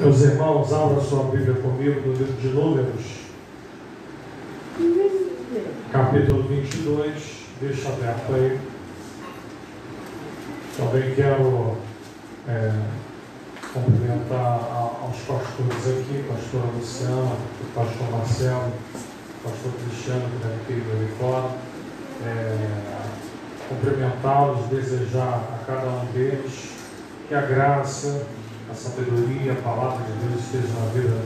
Meus irmãos, abra sua Bíblia comigo no livro de Números, capítulo 22, deixa aberto aí. Também quero cumprimentar aos pastores aqui, pastora Luciana, o pastor Marcelo, o pastor Cristiano, que deve ter ido ali fora. Cumprimentá-los, desejar a cada um deles que a graça, a sabedoria, a palavra de Deus esteja na vida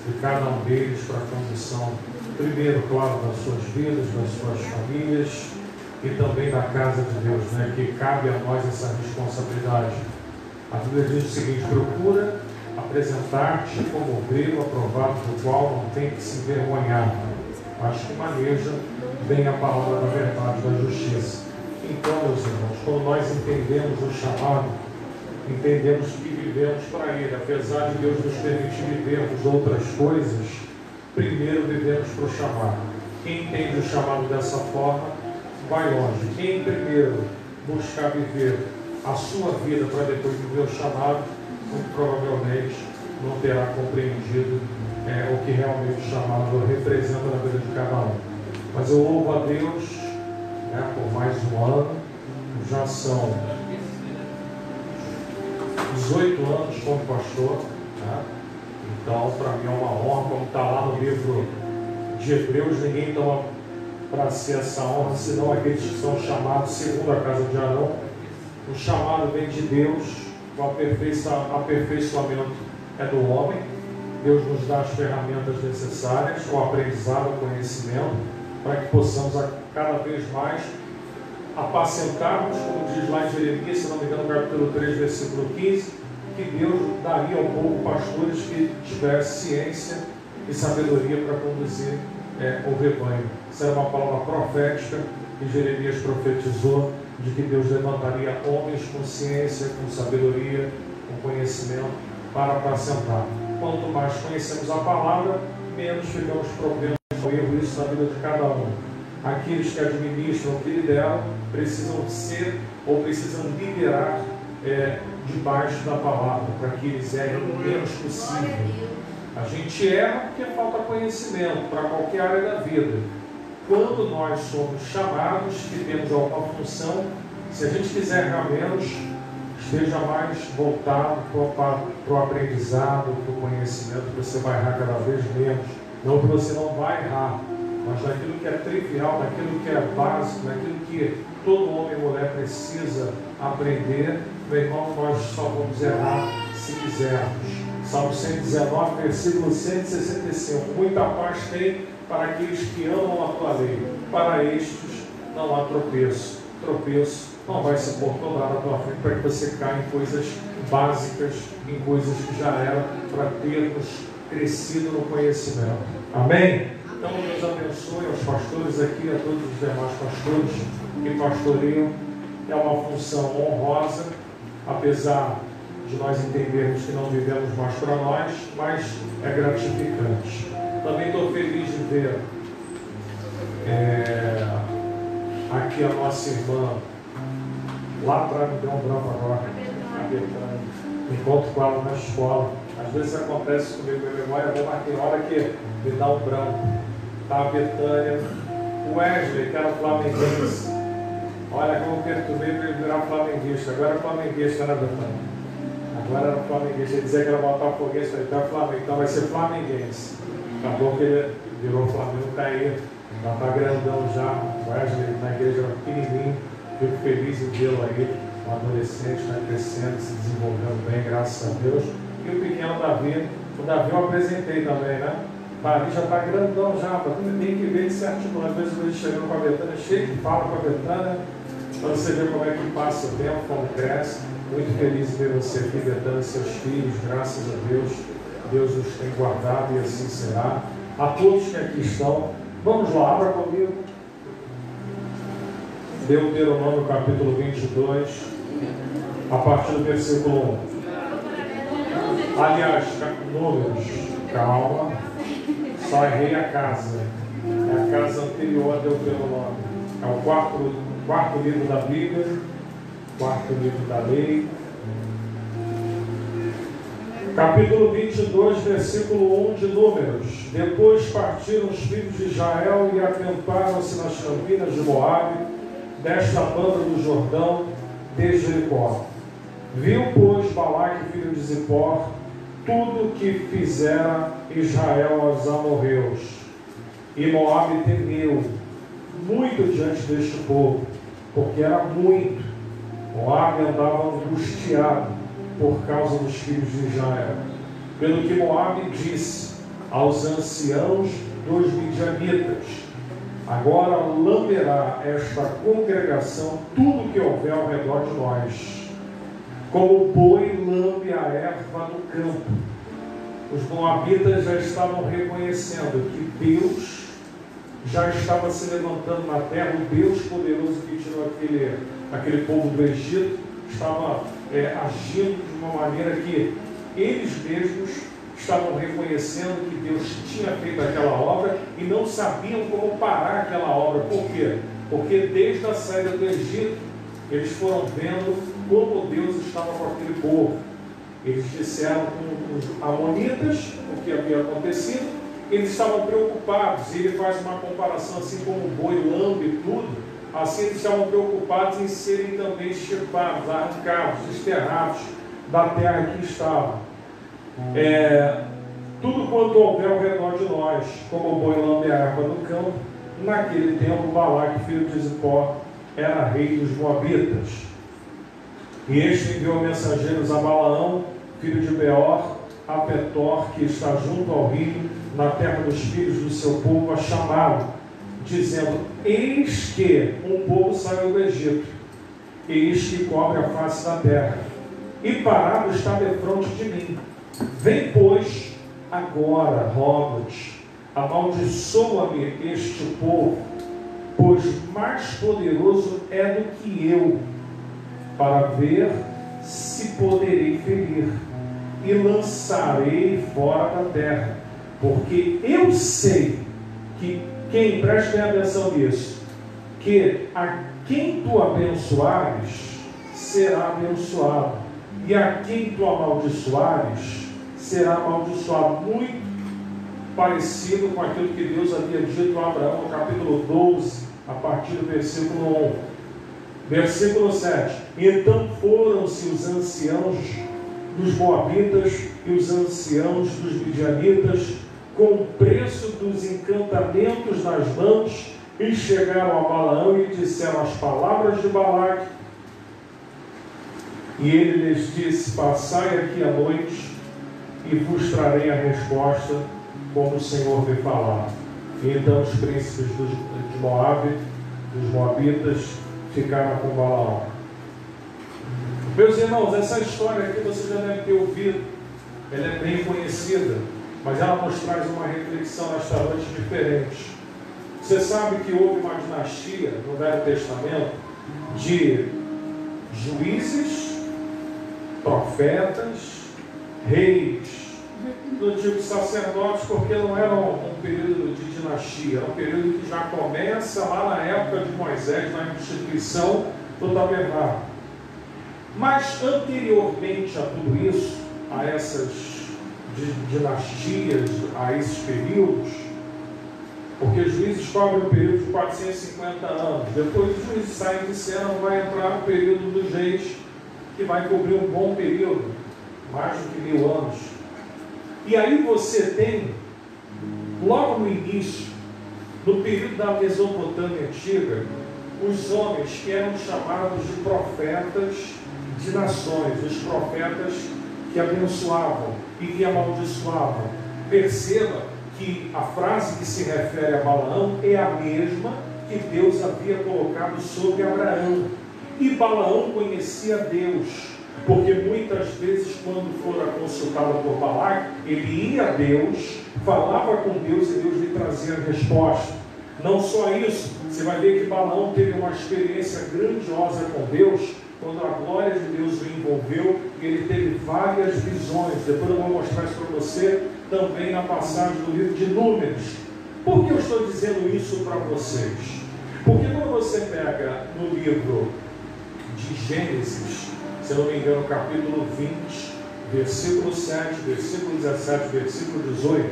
de cada um deles para a condição, primeiro, claro, das suas vidas, das suas famílias e também da casa de Deus, né? Que cabe a nós essa responsabilidade. A Bíblia diz o seguinte: procura apresentar-te como obreiro aprovado, do qual não tem que se envergonhar, mas que maneja bem a palavra da verdade, da justiça. Então, meus irmãos, quando nós entendemos o chamado, entendemos que vivemos para Ele. Apesar de Deus nos permitir vivermos outras coisas, primeiro vivemos para o chamado. Quem entende o chamado dessa forma, vai longe. Quem primeiro buscar viver a sua vida para depois viver o chamado, muito provavelmente não terá compreendido o que realmente o chamado representa na vida de cada um. Mas eu louvo a Deus por mais um ano. Já são 18 anos como pastor, né? Então para mim é uma honra, como está lá no livro de Hebreus, ninguém toma para si essa honra, senão aqueles que são chamados segundo a casa de Arão. O chamado vem de Deus, o aperfeiçoamento é do homem. Deus nos dá as ferramentas necessárias, o aprendizado, o conhecimento, para que possamos cada vez mais apacentarmos, como diz lá em Jeremias, se não me engano, capítulo 3, versículo 15, que Deus daria ao povo pastores que tivessem ciência e sabedoria para conduzir o rebanho. Essa era uma palavra profética que Jeremias profetizou, de que Deus levantaria homens com ciência, com sabedoria, com conhecimento para apacentar. Quanto mais conhecemos a palavra, menos ficamos problemas com erro, isso na vida de cada um. Aqueles que administram, que lideram, precisam ser ou precisam liderar debaixo da palavra, para que eles errem o menos possível. A gente erra porque falta conhecimento para qualquer área da vida. Quando nós somos chamados, que temos alguma função, se a gente quiser errar menos, esteja mais voltado para o aprendizado, para o conhecimento, que você vai errar cada vez menos. Não que você não vai errar, mas naquilo que é trivial, naquilo que é básico, naquilo que todo homem e mulher precisa aprender, meu irmão, nós só vamos errar se quisermos. Salmo 119, versículo 165. Muita paz tem para aqueles que amam a tua lei. Para estes não há tropeço. Tropeço não vai se portonar na tua frente para que você caia em coisas básicas, em coisas que já eram para termos crescido no conhecimento. Amém? Então, Deus abençoe aos pastores aqui, a todos os demais pastores que pastoreiam. É uma função honrosa, apesar de nós entendermos que não vivemos mais para nós, mas é gratificante. Também estou feliz de ver aqui a nossa irmã, lá atrás me deu um branco agora, a Betânia. Encontro com ela na escola. Às vezes acontece comigo, minha memória é boa, mas tem hora que me dá um branco. Tá, a Betânia, o Wesley, que era flamenguense. Olha como perturbei para ele virar flamenguista. Agora é flamenguista, né, Betânia? Agora era flamenguista. Ele dizia que era botafoguense, ele tá Flamengo, então vai ser flamenguense. Acabou que ele virou Flamengo, tá aí. Já tá grandão já. O Wesley na igreja era pequenininho. Fico feliz em vê-lo aí. Um adolescente, está crescendo, se desenvolvendo bem, graças a Deus. E o pequeno Davi. O Davi eu apresentei também, né? O Davi já está grandão já, tem que ver ele se articulando. Às vezes ele chegando com a Betânia, cheio de fala com a Betânia, para você ver como é que passa o tempo, como cresce. Muito feliz em ver você aqui, Betânia, seus filhos, graças a Deus. Deus os tem guardado e assim será. A todos que aqui estão, vamos lá, abra comigo. Deuteronômio capítulo 22, a partir do versículo 1. Aliás, Números, calma. Só errei a casa. É a casa anterior a Deuteronômio. É o quarto livro da Bíblia, quarto livro da lei. Capítulo 22, versículo 1 de Números. Depois partiram os filhos de Israel e acamparam-se nas campinas de Moabe, desta banda do Jordão, de Jericó. Viu, pois, Balaque, filho de Zippor, tudo o que fizera Israel aos amorreus. E Moabe temeu muito diante deste povo, porque era muito. Moabe andava angustiado por causa dos filhos de Israel. Pelo que Moabe disse aos anciãos dos midianitas: agora lamberá esta congregação tudo que houver ao redor de nós, como o boi lambe a erva do campo. Os moabitas já estavam reconhecendo que Deus já estava se levantando na terra, o Deus poderoso que tirou aquele povo do Egito, estava agindo de uma maneira que eles mesmos estavam reconhecendo que Deus tinha feito aquela obra e não sabiam como parar aquela obra. Por quê? Porque desde a saída do Egito, eles foram vendo como Deus estava com aquele povo. Eles disseram com os amonitas o que havia acontecido, eles estavam preocupados, e ele faz uma comparação assim como o boi lambe e tudo, assim eles estavam preocupados em serem também extirpados, arrancados, desterrados da terra que estavam. Tudo quanto houver ao redor de nós, como o boi lambe a erva do campo, naquele tempo Balaque, filho de Zippor, era rei dos Moabitas. E este enviou mensageiros a Balaão, filho de Beor, a Petor, que está junto ao rio, na terra dos filhos do seu povo, a chamá-lo, dizendo: eis que um povo saiu do Egito, eis que cobre a face da terra, e parado está defronte de mim. Vem, pois, agora, rogo-te, amaldiçoa-me este povo, pois mais poderoso é do que eu, para ver se poderei ferir, e lançarei fora da terra, porque eu sei que quem, prestem atenção nisso, que a quem tu abençoares será abençoado, e a quem tu amaldiçoares será amaldiçoado. Muito parecido com aquilo que Deus havia dito a Abraão no capítulo 12, a partir do versículo 1. Versículo 7. Então foram-se os anciãos dos Moabitas e os anciãos dos Midianitas com o preço dos encantamentos nas mãos, e chegaram a Balaão e disseram as palavras de Balaque. E ele lhes disse: passai aqui a noite e vos trarei a resposta, como o Senhor me falar. E então os príncipes de Moabe, dos Moabitas, ficaram com Balaão. Meus irmãos, essa história aqui você já deve ter ouvido, ela é bem conhecida, mas ela nos traz uma reflexão nesta noite diferente. Você sabe que houve uma dinastia no Velho Testamento de juízes, profetas, reis. Não digo sacerdotes porque não era um período de dinastia, era um período que já começa lá na época de Moisés, na instituição do tabernáculo. Mas anteriormente a tudo isso, a essas dinastias, a esses períodos, porque os juízes cobrem um período de 450 anos, depois os juízes saem de cena, vai entrar no período dos reis, que vai cobrir um bom período, mais do que 1000 anos. E aí você tem, logo no início, no período da Mesopotâmia antiga, os homens que eram chamados de profetas de nações, os profetas que abençoavam e que amaldiçoavam. Perceba que a frase que se refere a Balaão é a mesma que Deus havia colocado sobre Abraão. E Balaão conhecia Deus, porque muitas vezes, quando fora consultado por Balaque, ele ia a Deus, falava com Deus e Deus lhe trazia a resposta. Não só isso, você vai ver que Balaão teve uma experiência grandiosa com Deus, quando a glória de Deus o envolveu, e ele teve várias visões. Depois eu vou mostrar isso para você, também na passagem do livro de Números. Por que eu estou dizendo isso para vocês? Porque quando você pega no livro de Gênesis, se eu não me engano, capítulo 20, versículo 7, versículo 17, versículo 18,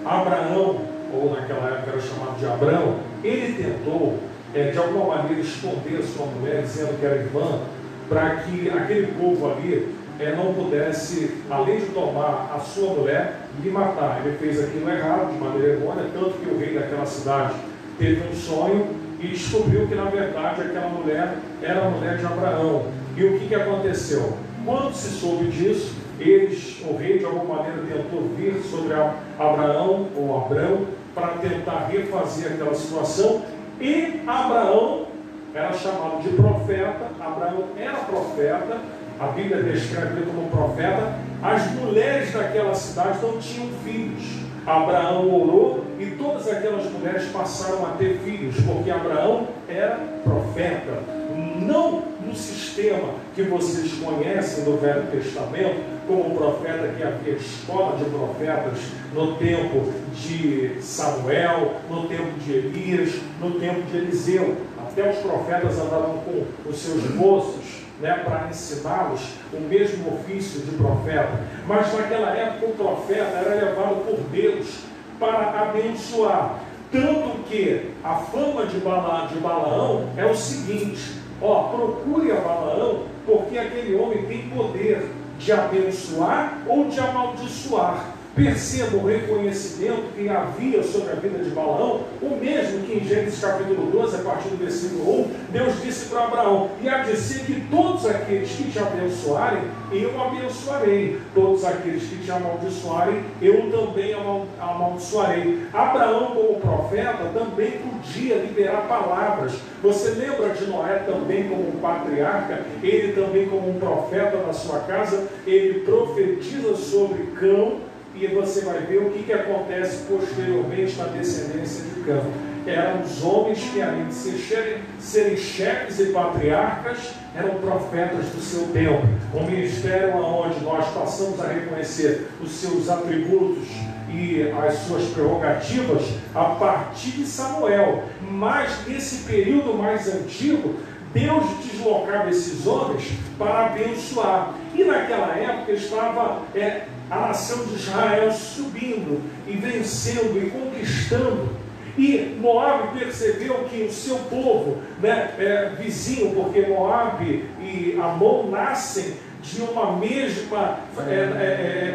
Abraão, ou naquela época era chamado de Abrão, ele tentou, de alguma maneira, esconder sua mulher, dizendo que era irmã, para que aquele povo ali não pudesse, além de tomar a sua mulher, lhe matar. Ele fez aquilo errado, de maneira errônea, tanto que o rei daquela cidade teve um sonho e descobriu que, na verdade, aquela mulher era a mulher de Abraão. E o que aconteceu? Quando se soube disso, o rei, de alguma maneira, tentou vir sobre Abraão, ou Abrão, para tentar refazer aquela situação, e Abraão era chamado de profeta. Abraão era profeta, a Bíblia descreve ele como profeta. As mulheres daquela cidade não tinham filhos. Abraão orou e todas aquelas mulheres passaram a ter filhos, porque Abraão era profeta. Não no sistema que vocês conhecem do Velho Testamento, como profeta, que havia escola de profetas no tempo de Samuel, no tempo de Elias, no tempo de Eliseu. Até os profetas andavam com os seus moços, para ensiná-los o mesmo ofício de profeta. Mas naquela época o profeta era levado por Deus para abençoar. Tanto que a fama de Balaão é o seguinte: procure a Balaão, porque aquele homem tem poder de abençoar ou de amaldiçoar. Perceba o reconhecimento que havia sobre a vida de Balaão, o mesmo que em Gênesis capítulo 12, a partir do versículo 1, Deus disse para Abraão: e há de ser que todos aqueles que te abençoarem, eu abençoarei; todos aqueles que te amaldiçoarem, eu também amaldiçoarei. Abraão, como profeta, também podia liberar palavras. Você lembra de Noé também como um patriarca? Ele também como um profeta na sua casa, ele profetiza sobre Cão. E você vai ver o que acontece posteriormente na descendência de Cã. Eram os homens que, além de serem chefes e patriarcas, eram profetas do seu tempo. Um ministério onde nós passamos a reconhecer os seus atributos e as suas prerrogativas a partir de Samuel. Mas nesse período mais antigo, Deus deslocava esses homens para abençoar. E naquela época estava a nação de Israel subindo e vencendo e conquistando. E Moabe percebeu que o seu povo, vizinho, porque Moabe e Amon nascem de uma mesma,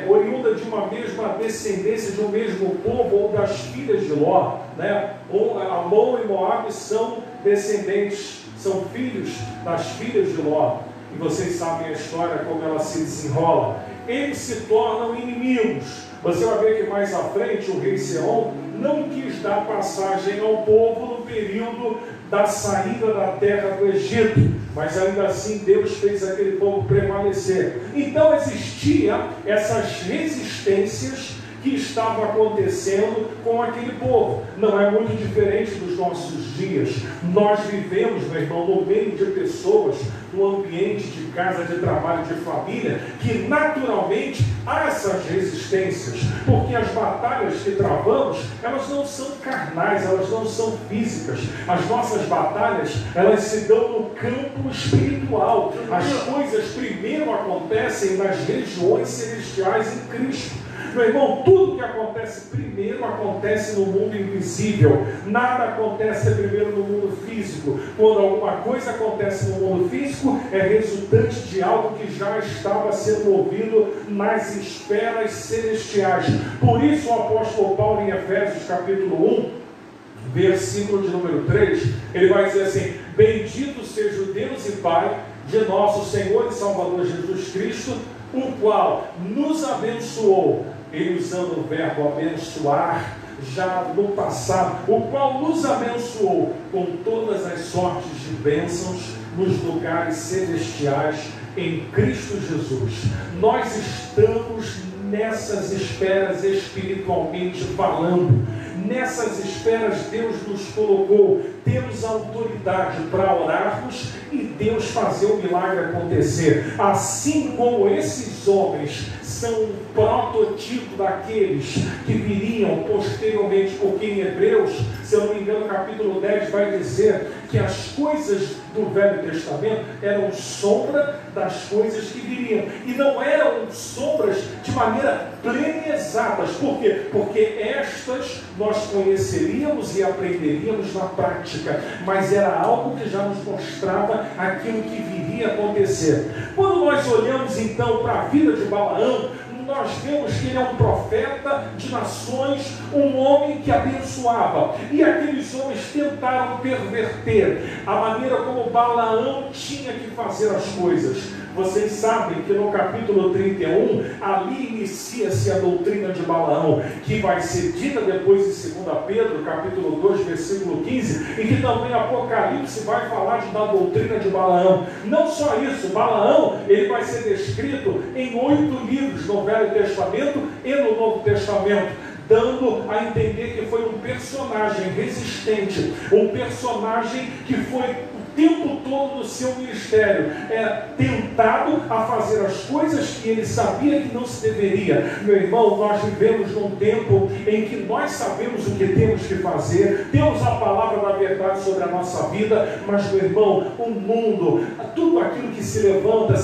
oriunda de uma mesma descendência, de um mesmo povo, ou das filhas de Ló. Amon e Moabe são descendentes, são filhos das filhas de Ló. E vocês sabem a história, como ela se desenrola. Eles se tornam inimigos. Você vai ver que mais à frente o rei Seom não quis dar passagem ao povo no período da saída da terra do Egito, mas ainda assim Deus fez aquele povo prevalecer. Então existiam essas resistências que estavam acontecendo com aquele povo. Não é muito diferente dos nossos dias. Nós vivemos, meu irmão, no meio de pessoas, no ambiente de casa, de trabalho, de família, que naturalmente há essas resistências, porque as batalhas que travamos, elas não são carnais, elas não são físicas. As nossas batalhas, elas se dão no campo espiritual. As coisas primeiro acontecem nas regiões celestiais em Cristo. Meu irmão, tudo que acontece primeiro acontece no mundo invisível. Nada acontece primeiro no mundo físico. Quando alguma coisa acontece no mundo físico, é resultante de algo que já estava sendo movido nas esferas celestiais. Por isso o apóstolo Paulo, em Efésios capítulo 1, versículo de número 3, ele vai dizer assim: bendito seja o Deus e Pai de nosso Senhor e Salvador Jesus Cristo, o qual nos abençoou, ele usando o verbo abençoar já no passado, o qual nos abençoou com todas as sortes de bênçãos nos lugares celestiais em Cristo Jesus. Nós estamos nessas esferas espiritualmente falando. nessas esferas Deus nos colocou. Temos autoridade para orarmos e Deus fazer o milagre acontecer. Assim como esses homens são um prototipo daqueles que viriam posteriormente, porque em Hebreus, se eu não me engano, capítulo 10 vai dizer que as coisas do Velho Testamento eram sombra das coisas que viriam, e não eram sombras de maneira plena e exatas. Por quê? Porque estas nós conheceríamos e aprenderíamos na prática, mas era algo que já nos mostrava aquilo que viria a acontecer. Quando nós olhamos então para a vida de Balaão, nós vemos que ele é um profeta de nações, um homem que abençoava. E aqueles homens tentaram perverter a maneira como Balaão tinha que fazer as coisas. Vocês sabem que no capítulo 31, ali inicia-se a doutrina de Balaão, que vai ser dita depois em 2 Pedro, capítulo 2, versículo 15, e que também Apocalipse vai falar da doutrina de Balaão. Não só isso, Balaão, ele vai ser descrito em 8 livros no Velho Testamento e no Novo Testamento, dando a entender que foi um personagem resistente, um personagem que foi tempo todo no seu ministério tentado a fazer as coisas que ele sabia que não se deveria. Meu irmão, nós vivemos num tempo em que nós sabemos o que temos que fazer, temos a palavra da verdade sobre a nossa vida, mas, meu irmão, o mundo, tudo aquilo que se levanta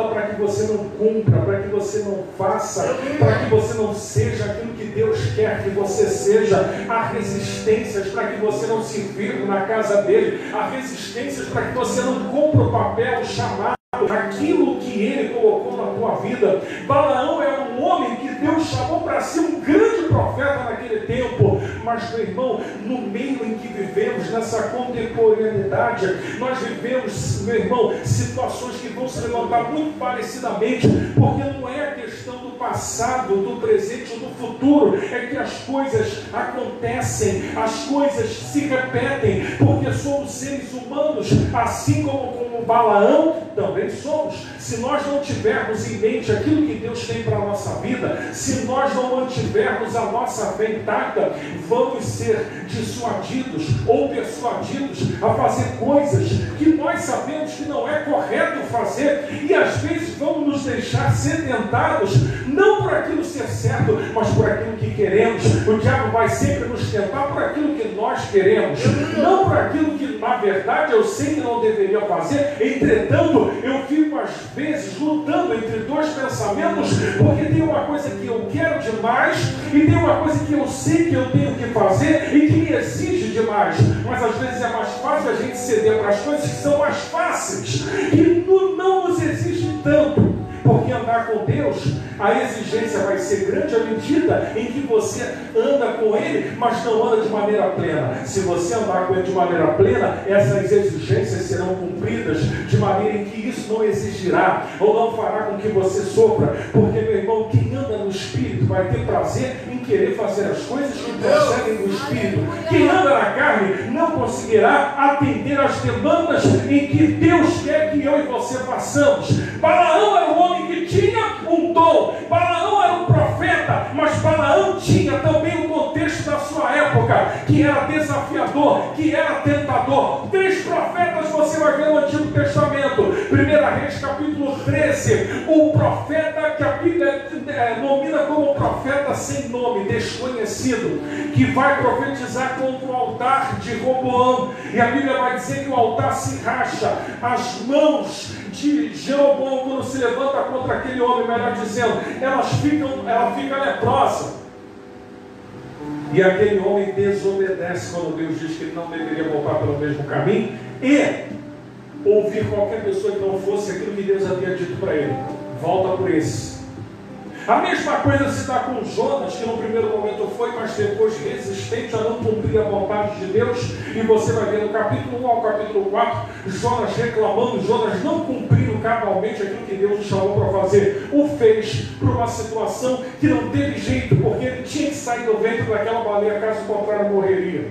para que você não cumpra, para que você não faça, para que você não seja aquilo que Deus quer que você seja. Há resistências para que você não se firme na casa dele, há resistências para que você não cumpra o papel chamado, aquilo que ele colocou na tua vida. Balaão é um homem que Deus chamou para ser um grande profeta naquele tempo, mas, meu irmão, no meio em que vivemos, nessa contemporaneidade, nós vivemos, meu irmão, situações que vão se levantar muito parecidamente, porque não é a questão do passado, do presente ou do futuro, é que as coisas acontecem, as coisas se repetem, porque somos seres humanos, assim como Balaão também somos. Se nós não tivermos em mente aquilo que Deus tem para a nossa vida, se nós não mantivermos a nossa fé intacta, vamos ser dissuadidos ou persuadidos a fazer coisas que nós sabemos que não é correto fazer, e às vezes vamos nos deixar ser tentados, não por aquilo ser certo, mas por aquilo que queremos. O diabo vai sempre nos tentar por aquilo que nós queremos, não por aquilo que na verdade eu sei que não deveria fazer. Entretanto, eu fico às vezes lutando entre dois pensamentos, porque tem uma coisa que eu quero demais e tem uma coisa que eu sei que eu tenho que fazer e que me exige demais. Mas às vezes é mais fácil a gente ceder para as coisas que são mais fáceis, que não nos exigem tanto. Porque andar com Deus, a exigência vai ser grande à medida em que você anda com Ele, mas não anda de maneira plena. Se você andar com Ele de maneira plena, essas exigências serão cumpridas de maneira em que isso não exigirá ou não fará com que você sofra. Porque, meu irmão, quem anda no Espírito vai ter prazer em querer fazer as coisas que procedem do Espírito. Quem anda na carne não conseguirá atender às demandas em que Deus quer que eu e você façamos. Balaão era um homem que tinha um dom, Balaão era um profeta, mas Balaão tinha também o contexto da sua época, que era desafiador, que era tentador. 3 profetas você vai ver no Antigo Testamento. 1 Reis capítulo 13, o profeta que a Bíblia nomina como profeta sem nome, desconhecido, que vai profetizar contra o altar de Roboão, e a Bíblia vai dizer que o altar se racha, as mãos de Jeroboão, quando se levanta contra aquele homem, melhor dizendo, ela fica leprosa. E aquele homem desobedece quando Deus diz que ele não deveria voltar pelo mesmo caminho e ouvir qualquer pessoa que não fosse aquilo que Deus havia dito para ele. Volta por esse. A mesma coisa se dá com Jonas, que no primeiro momento foi, mas depois resistente a não cumprir a vontade de Deus. E você vai ver no capítulo 1 ao capítulo 4, Jonas reclamando, Jonas não cumprindo cabalmente aquilo que Deus o chamou para fazer. O fez por uma situação que não teve jeito, porque ele tinha que sair do ventre daquela baleia, caso contrário morreria.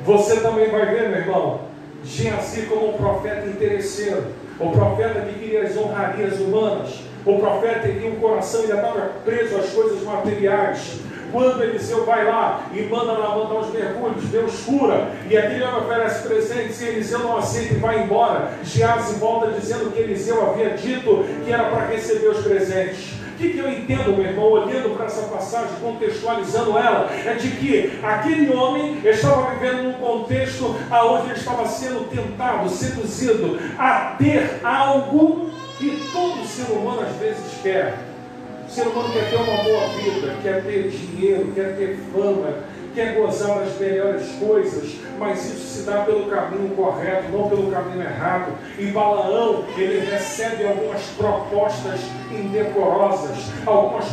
Você também vai ver, meu irmão, Geazi como um profeta interesseiro, o profeta que queria as honrarias humanas. O profeta tinha um coração, ele estava preso às coisas materiais. Quando Eliseu vai lá e manda Naamã dar os mergulhos, Deus cura, e aquele homem oferece presentes, e Eliseu não aceita e vai embora. Geazi volta dizendo que Eliseu havia dito que era para receber os presentes. O que eu entendo, meu irmão, olhando para essa passagem, contextualizando ela, é de que aquele homem estava vivendo num contexto onde ele estava sendo tentado, seduzido a ter algo que todo ser humano às vezes quer. O ser humano quer ter uma boa vida, quer ter dinheiro, quer ter fama, quer gozar das melhores coisas, mas isso se dá pelo caminho correto, não pelo caminho errado. E Balaão, ele recebe algumas propostas indecorosas, algumas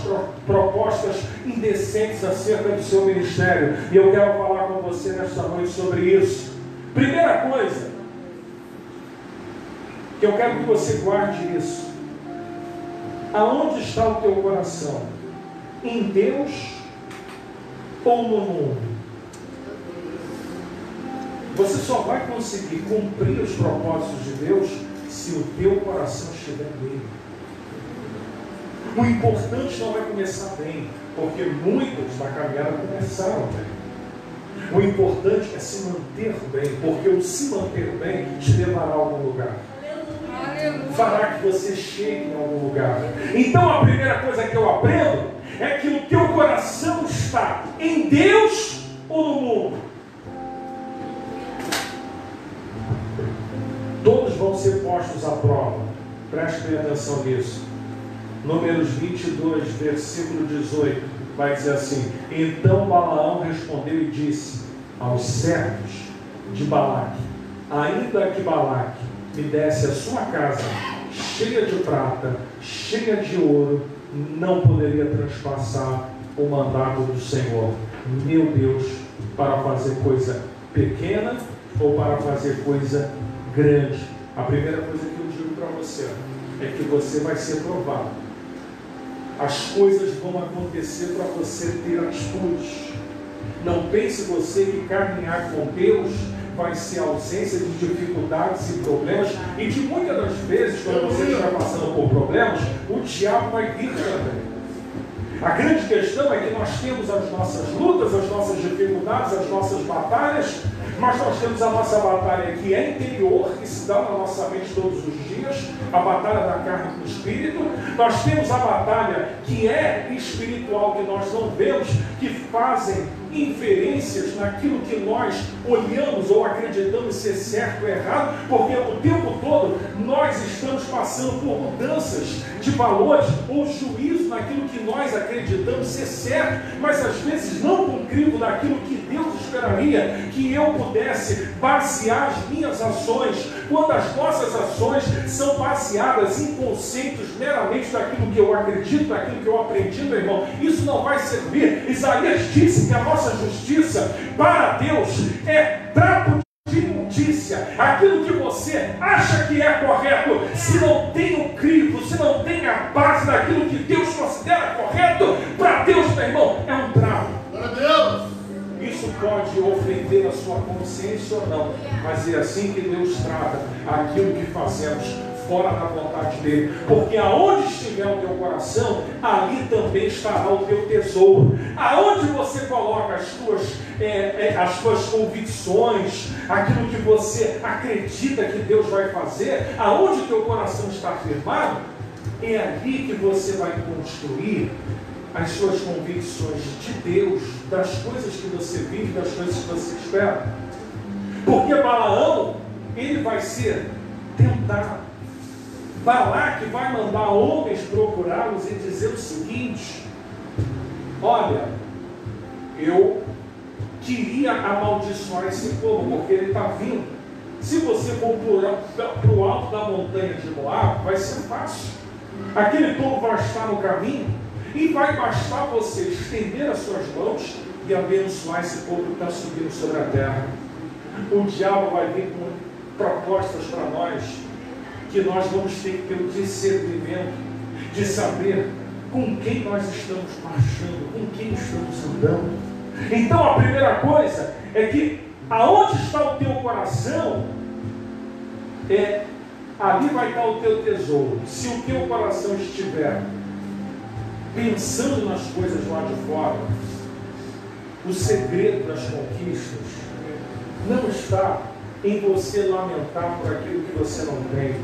propostas indecentes acerca do seu ministério. E eu quero falar com você nesta noite sobre isso. Primeira coisa, que eu quero que você guarde isso. Aonde está o teu coração? Em Deus ou no mundo? Você só vai conseguir cumprir os propósitos de Deus se o teu coração estiver nele. O importante não vai começar bem, porque muitos na caminhada começaram bem. O importante é se manter bem, porque o se manter bem te levará a algum lugar. Fará que você chegue em algum lugar. Então a primeira coisa que eu aprendo é que o teu coração está em Deus ou no mundo. Todos vão ser postos à prova. Preste bem atenção nisso. Números 22, versículo 18, vai dizer assim: então Balaão respondeu e disse aos servos de Balaque: ainda que Balaque me desse a sua casa cheia de prata, cheia de ouro, não poderia transpassar o mandato do Senhor, meu Deus, para fazer coisa pequena ou para fazer coisa grande. A primeira coisa que eu digo para você é que você vai ser provado. As coisas vão acontecer para você ter atitude. Não pense você que caminhar com Deus vai ser a ausência de dificuldades e problemas, e que muitas das vezes, quando você estiver passando por problemas, o diabo vai vir também. A grande questão é que nós temos as nossas lutas, as nossas dificuldades, as nossas batalhas, mas nós temos a nossa batalha que é interior, que se dá na nossa mente todos os dias, a batalha da carne com o espírito. Nós temos a batalha que é espiritual, que nós não vemos, que fazem inferências naquilo que nós olhamos ou acreditamos ser certo ou errado, porque o tempo todo nós estamos passando por mudanças de valores ou juízo naquilo que nós acreditamos ser certo, mas às vezes não com crivo daquilo que Deus esperaria que eu pudesse basear as minhas ações, quando as nossas ações são baseadas em conceitos meramente daquilo que eu acredito, daquilo que eu aprendi, meu irmão. Isso não vai servir. Isaías disse que a nossa justiça para Deus é trapo de imundícia. Aquilo que você acha que é correto, se não tem o crivo, se não tem a base daquilo que Deus considera correto, para Deus, meu irmão, é um trapo. Glória a Deus. Isso pode ofender a sua consciência ou não, mas é assim que Deus trata aquilo que fazemos fora da vontade dele, porque aonde estiver o teu coração, ali também estará o teu tesouro. Aonde você coloca as tuas convicções, aquilo que você acredita que Deus vai fazer, aonde o teu coração está firmado, é ali que você vai construir as suas convicções de Deus, das coisas que você vive, das coisas que você espera. Porque Balaão, ele vai ser tentado. Balaque vai mandar homens procurá-los e dizer o seguinte: olha, eu queria amaldiçoar esse povo, porque ele está vindo. Se você for para o alto da montanha de Moab, vai ser fácil. Aquele povo vai estar no caminho, e vai bastar você estender as suas mãos e abençoar esse povo que está subindo sobre a terra. O diabo vai vir com propostas para nós, que nós vamos ter que ter o discernimento de saber com quem nós estamos marchando, com quem estamos andando. Então a primeira coisa é que aonde está o teu coração, ali vai estar o teu tesouro. Se o teu coração estiver pensando nas coisas lá de fora, O segredo das conquistas não está em você lamentar por aquilo que você não tem.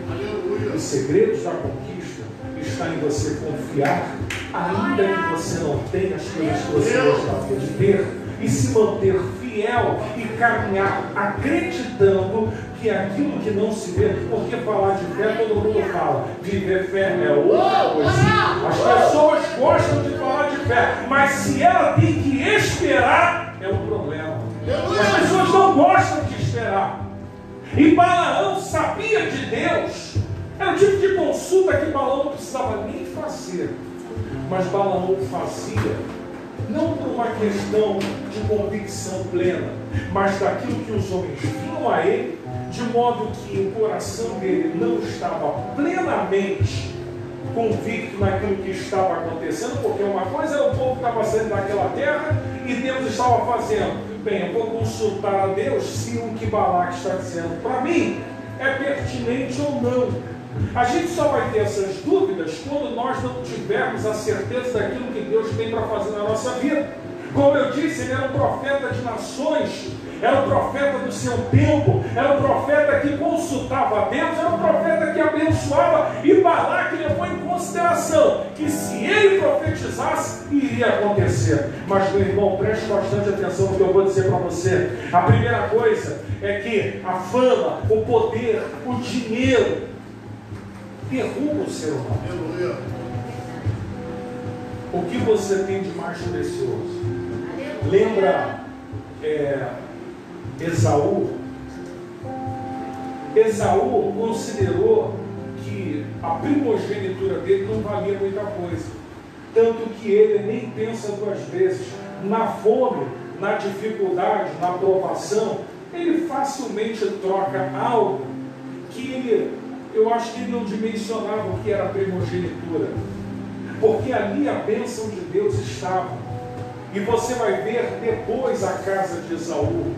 Os segredos da conquista está em você confiar, ainda que você não tenha as coisas que você gostaria de ter, e se manter fiel e caminhar acreditando que aquilo que não se vê, porque falar de fé todo mundo fala, viver fé é outra coisa. As pessoas gostam de falar de fé, mas se ela tem que esperar, é um problema. As pessoas não gostam de esperar. E Balaão sabia de Deus. Era o tipo de consulta que Balaão não precisava nem fazer. Mas Balaão fazia, não por uma questão de convicção plena, mas daquilo que os homens vinham a ele, de modo que o coração dele não estava plenamente convicto naquilo que estava acontecendo, porque uma coisa era o povo que estava saindo daquela terra e Deus estava fazendo. Bem, eu vou consultar a Deus se o que Balaque está dizendo para mim é pertinente ou não. A gente só vai ter essas dúvidas quando nós não tivermos a certeza daquilo que Deus tem para fazer na nossa vida. Como eu disse, ele era um profeta de nações, era um profeta do seu tempo, era um profeta que consultava a Deus, era um profeta que abençoava, e Balaque levou em consideração que se ele profetizasse, iria acontecer. Mas, meu irmão, preste bastante atenção no que eu vou dizer para você. A primeira coisa é que a fama, o poder, o dinheiro derruba o ser humano. O que você tem de mais precioso? Lembra Esaú? Esaú considerou que a primogenitura dele não valia muita coisa, tanto que ele nem pensa duas vezes. Na fome, na dificuldade, na provação, ele facilmente troca algo que eu acho que ele não dimensionava o que era a primogenitura, porque ali a bênção de Deus estava. E você vai ver depois a casa de Esaú,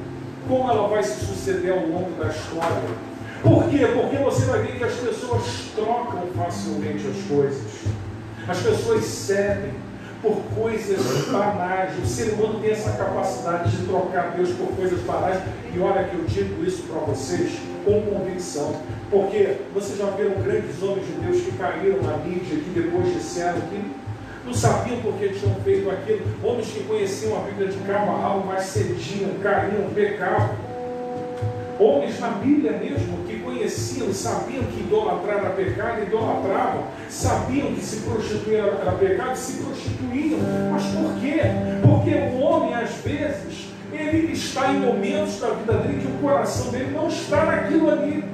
como ela vai se suceder ao longo da história. Por quê? Porque você vai ver que as pessoas trocam facilmente as coisas. As pessoas cedem por coisas banais. O ser humano tem essa capacidade de trocar Deus por coisas banais. E olha que eu digo isso para vocês com convicção. Porque vocês já viram grandes homens de Deus que caíram na mídia, que depois disseram que não sabiam porque tinham feito aquilo. Homens que conheciam a Bíblia de cabo a rabo, mas cediam, caíam, pecavam. Homens na Bíblia mesmo que conheciam, sabiam que idolatrar era pecado, idolatravam, sabiam que se prostituir era pecado, se prostituíam. Mas por quê? Porque o homem, às vezes, ele está em momentos da vida dele que o coração dele não está naquilo ali.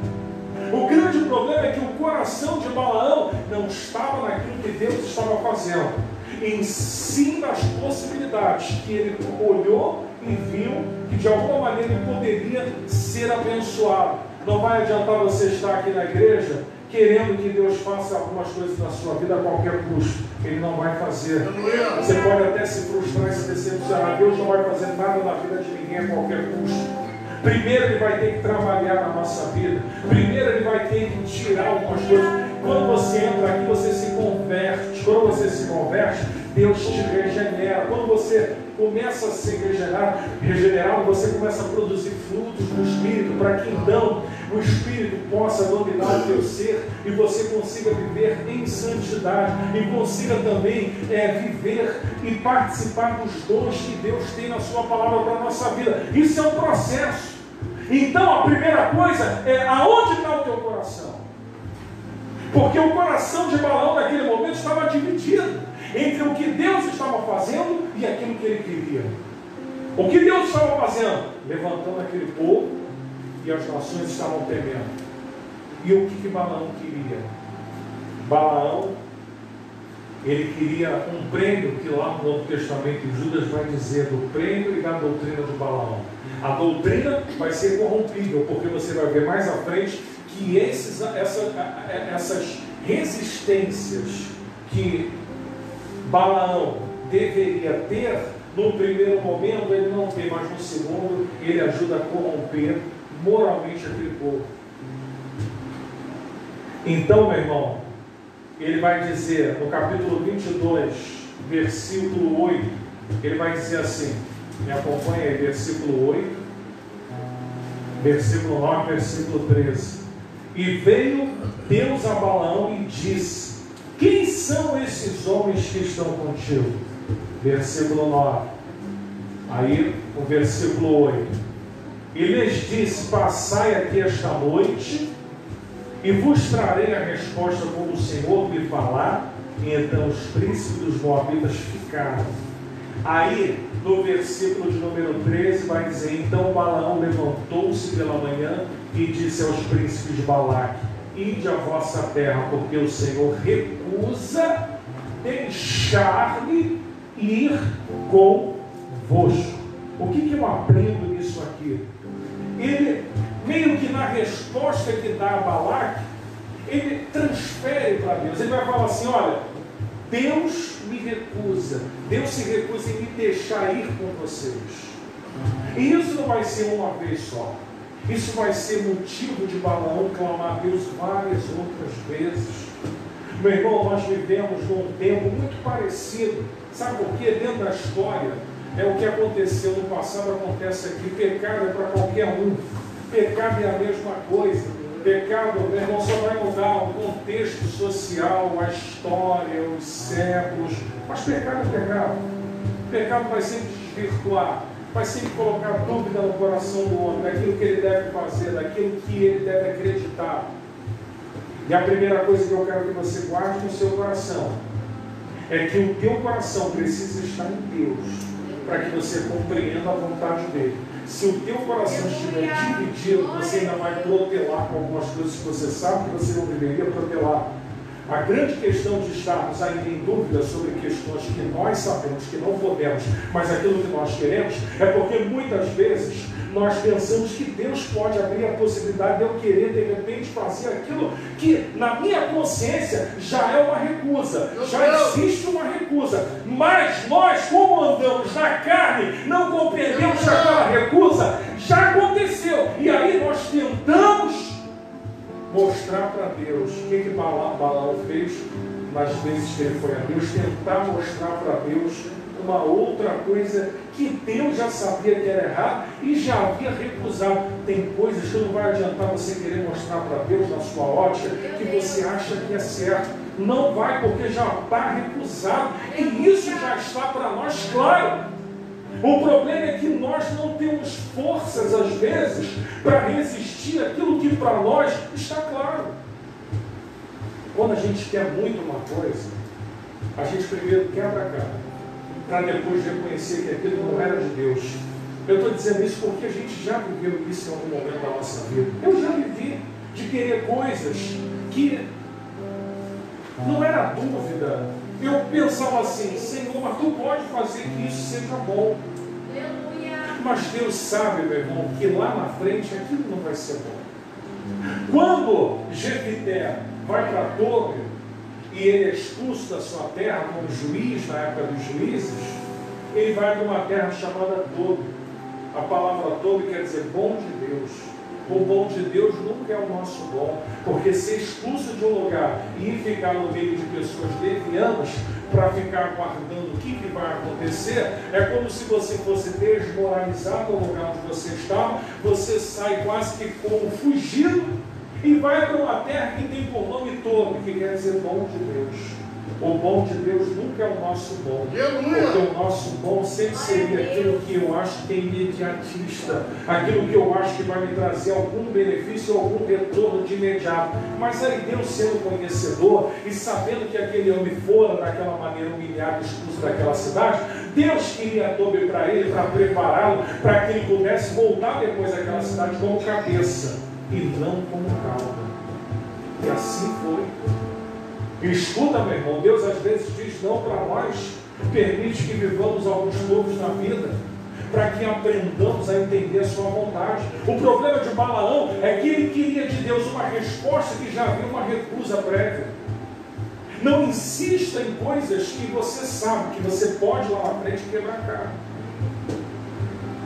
O grande problema é que o coração de Balaão não estava naquilo que Deus estava fazendo, em sim das possibilidades que ele olhou e viu que de alguma maneira ele poderia ser abençoado. Não vai adiantar você estar aqui na igreja querendo que Deus faça algumas coisas na sua vida a qualquer custo. Ele não vai fazer. Você pode até se frustrar e se decepcionar. Deus não vai fazer nada na vida de ninguém a qualquer custo. Primeiro ele vai ter que trabalhar na nossa vida. Primeiro ele vai ter que tirar algumas coisas. Quando você entra aqui, você se converte. Quando você se converte, Deus te regenera. Quando você começa a ser regenerado, você começa a produzir frutos do Espírito, para que então o Espírito possa dominar o teu ser e você consiga viver em santidade e consiga também viver e participar dos dons que Deus tem na sua palavra para a nossa vida. Isso é um processo. Então a primeira coisa é aonde está o teu coração, porque o coração de Balaão naquele momento estava dividido entre o que Deus estava fazendo e aquilo que ele queria. O que Deus estava fazendo? Levantando aquele povo, e as nações estavam temendo. E o que Balaão queria? Balaão, ele queria um prêmio, que lá no Novo Testamento Judas vai dizer do prêmio e da doutrina de Balaão. A doutrina vai ser corrompível, porque você vai ver mais à frente que essas resistências que Balaão deveria ter, no primeiro momento ele não tem, mas no segundo ele ajuda a corromper moralmente aquele povo. Então, meu irmão, ele vai dizer no capítulo 22, versículo 8, ele vai dizer assim: Me acompanha aí, versículo 8, versículo 9, versículo 13. E veio Deus a Balaão e disse: quem são esses homens que estão contigo? Versículo 9. Aí, o versículo 8. E lhes disse: passai aqui esta noite, e vos trarei a resposta como o Senhor me falar. E então os príncipes dos Moabitas ficaram. Aí, no versículo de número 13, vai dizer: então Balaão levantou-se pela manhã e disse aos príncipes de Balaque: ide à vossa terra, porque o Senhor recusa deixar-me ir convosco. O que eu aprendo nisso aqui? Ele, meio que na resposta que dá a Balaque, ele transfere para Deus. Ele vai falar assim: olha, Deus me recusa, Deus se recusa em me deixar ir com vocês. E isso não vai ser uma vez só. Isso vai ser motivo de Balaão clamar a Deus várias outras vezes. Meu irmão, nós vivemos num tempo muito parecido. Sabe por quê? Dentro da história, é o que aconteceu no passado, acontece aqui. Pecado é para qualquer um. Pecado é a mesma coisa. Pecado, meu irmão, só vai mudar o contexto social, a história, os séculos. Mas pecado é pecado. Pecado vai sempre desvirtuar. Vai sempre colocar dúvida no coração do homem, daquilo que ele deve fazer, daquilo que ele deve acreditar. E a primeira coisa que eu quero que você guarde no seu coração é que o teu coração precisa estar em Deus, para que você compreenda a vontade dele. Se o teu coração estiver dividido, você ainda vai protelar com algumas coisas que você sabe que você não deveria protelar. A grande questão de estarmos ainda em dúvida sobre questões que nós sabemos que não podemos, mas aquilo que nós queremos, é porque muitas vezes nós pensamos que Deus pode abrir a possibilidade de eu querer de repente fazer aquilo que na minha consciência já é uma recusa, já existe uma recusa, mas nós, como andamos na carne, não compreendemos que aquela recusa já aconteceu, e aí nós tentamos mostrar para Deus o que Balaão fez nas vezes que ele foi a Deus, tentar mostrar para Deus uma outra coisa que Deus já sabia que era errado e já havia recusado. Tem coisas que não vai adiantar você querer mostrar para Deus na sua ótica que você acha que é certo. Não vai, porque já está recusado. E isso já está para nós claro. O problema é que nós não temos forças, às vezes, para resistir àquilo que para nós está claro. Quando a gente quer muito uma coisa, a gente primeiro quebra a cara, para depois reconhecer que aquilo não era de Deus. Eu estou dizendo isso porque a gente já viveu isso em algum momento da nossa vida. Eu já vivi de querer coisas que não era dúvida. Eu pensava assim: Senhor, mas tu pode fazer que isso seja bom. Mas Deus sabe, meu irmão, que lá na frente aquilo não vai ser bom. Quando Jefité vai para Tobi e ele é expulso da sua terra como juiz, na época dos juízes, ele vai para uma terra chamada Tobi. A palavra Tobi quer dizer bom de Deus. O bom de Deus nunca é o nosso bom, porque ser expulso de um lugar e ficar no meio de pessoas levianas para ficar aguardando o que vai acontecer, é como se você fosse desmoralizado no lugar onde você estava. Você sai quase que como fugido e vai para uma terra que tem por nome Tobi, que quer dizer bom de Deus. O bom de Deus nunca é o nosso bom, porque o nosso bom sempre seria aquilo que eu acho que é imediatista, aquilo que eu acho que vai me trazer algum benefício, algum retorno de imediato. Mas aí Deus, sendo conhecedor e sabendo que aquele homem fora daquela maneira humilhado, expulso daquela cidade, Deus queria Tobi para ele, para prepará-lo, para que ele pudesse voltar depois daquela cidade como cabeça e não como cauda. E assim foi. Escuta, meu irmão, Deus às vezes diz não para nós, permite que vivamos alguns povos na vida, para que aprendamos a entender a sua vontade. O problema de Balaão é que ele queria de Deus uma resposta que já havia uma recusa prévia. Não insista em coisas que você sabe que você pode lá na frente quebrar a cara.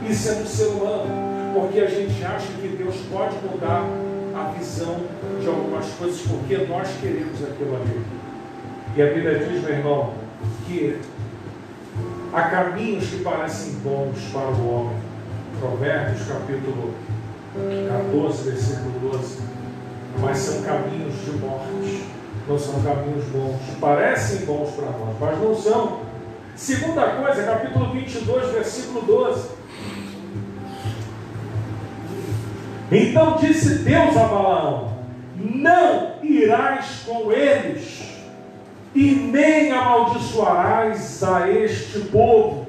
Isso é do ser humano, porque a gente acha que Deus pode mudar a visão de algumas coisas porque nós queremos aquilo ali. E a Bíblia diz, meu irmão, que Há caminhos que parecem bons para o homem. Provérbios capítulo 14, versículo 12. Mas são caminhos de morte, não são caminhos bons. Parecem bons para nós, mas não são. Segunda coisa, capítulo 22, versículo 12. Então disse Deus a Balaão: não irás com eles, e nem amaldiçoarás a este povo,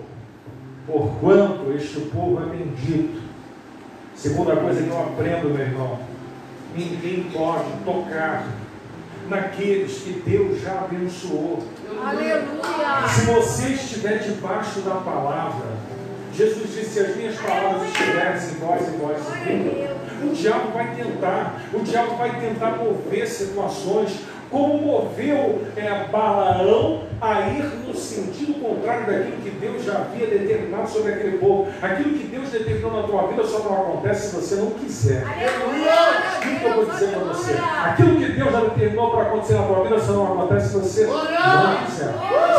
porquanto este povo é bendito. Segunda coisa que eu aprendo, meu irmão: ninguém pode tocar naqueles que Deus já abençoou. Aleluia! Se você estiver debaixo da palavra, Jesus disse: se as minhas palavras estiverem em vós e vós o diabo vai tentar mover situações, como moveu Balaão a ir no sentido contrário daquilo que Deus já havia determinado sobre aquele povo. Aquilo que Deus determinou na tua vida só não acontece se você não quiser. O que eu vou dizer para você? Aquilo que Deus já determinou para acontecer na tua vida só não acontece se você não quiser.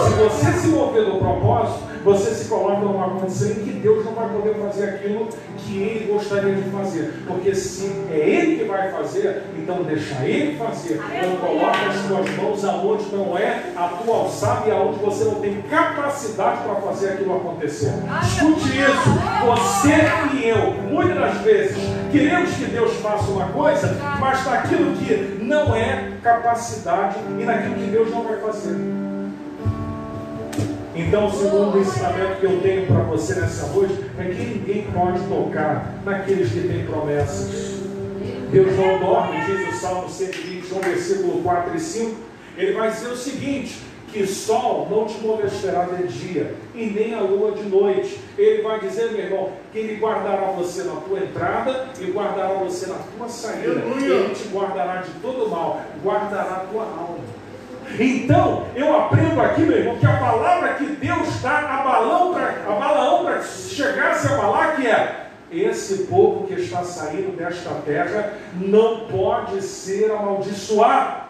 Se você se mover do propósito, você se coloca numa condição em que Deus não vai poder fazer aquilo que Ele gostaria de fazer. Porque se é Ele que vai fazer, então deixa Ele fazer. Não coloca as tuas mãos aonde não é a tua alçada e aonde você não tem capacidade para fazer aquilo acontecer. Escute isso. Você e eu, muitas das vezes, queremos que Deus faça uma coisa, mas naquilo que não é capacidade e naquilo que Deus não vai fazer. Então, o segundo ensinamento que eu tenho para você nessa noite é que ninguém pode tocar naqueles que têm promessas. Deus não dorme, diz o Salmo 121, versículo 4 e 5. Ele vai dizer o seguinte: que sol não te molestará de dia, e nem a lua de noite. Ele vai dizer, meu irmão, que Ele guardará você na tua entrada e guardará você na tua saída. Ele te guardará de todo mal, guardará a tua alma. Então, eu aprendo aqui, meu irmão, que a palavra que Deus dá a Balaão para chegar-se a falar, que é: esse povo que está saindo desta terra não pode ser amaldiçoado.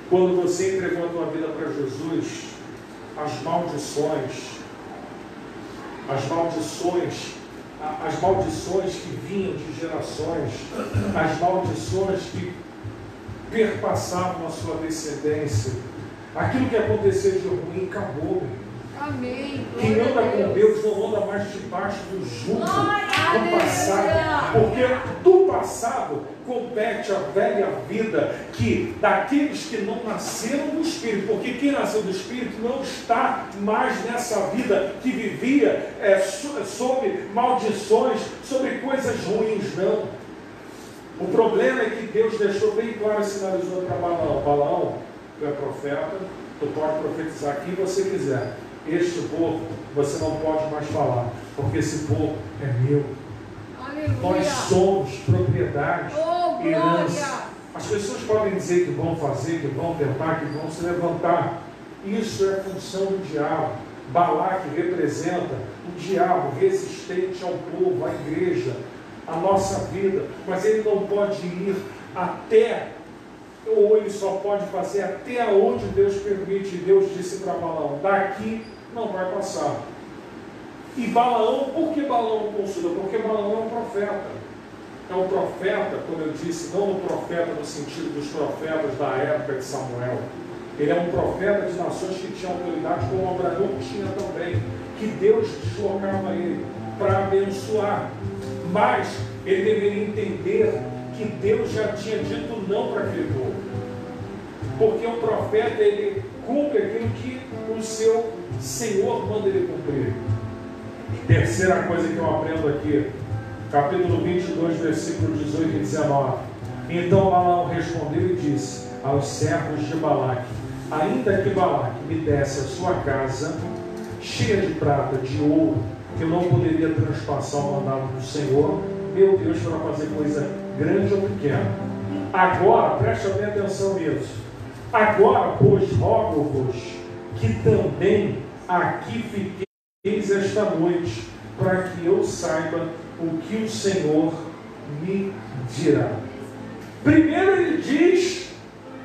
Quando você entregou a tua vida para Jesus, as maldições que vinham de gerações, as maldições que perpassavam a sua descendência, aquilo que acontecia de ruim acabou. Amém. Quem anda com Deus não anda mais debaixo do jugo do passado, porque do passado compete a velha vida daqueles que não nasceram do Espírito, porque quem nasceu do Espírito não está mais nessa vida que vivia sobre maldições, sobre coisas ruins, não. O problema é que Deus deixou bem claro e sinalizou para Balaão: Balaão, tu é profeta, tu pode profetizar quem você quiser. Este povo você não pode mais falar, porque esse povo é meu. Aleluia. Nós somos propriedade, herança. Glória. As pessoas podem dizer que vão fazer, que vão tentar, que vão se levantar. Isso é função do diabo. Balaque representa o diabo resistente ao povo, à igreja, à nossa vida. Mas ele não pode ir até, ou ele só pode fazer até onde Deus permite. Deus disse para Balaão: daqui não vai passar. E Balaão, por que Balaão consulta? Porque Balaão é um profeta. É um profeta, como eu disse, não um profeta no sentido dos profetas da época de Samuel. Ele é um profeta de nações que tinha autoridade, como Abraão tinha também, que Deus deslocava ele para abençoar. Mas ele deveria entender que Deus já tinha dito não para aquele povo. Porque o profeta, ele cumpre aquilo que o seu Senhor manda ele cumprir. Terceira coisa que eu aprendo aqui, capítulo 22, versículo 18 e 19. Então Balaão respondeu e disse aos servos de Balaque: ainda que Balaque me desse a sua casa cheia de prata, de ouro, eu não poderia transpassar o mandado do Senhor, meu Deus, para fazer coisa grande ou pequena. Agora, preste bem atenção nisso. Agora, pois, rogo-vos que também aqui fiqueis esta noite, para que eu saiba o que o Senhor me dirá. Primeiro ele diz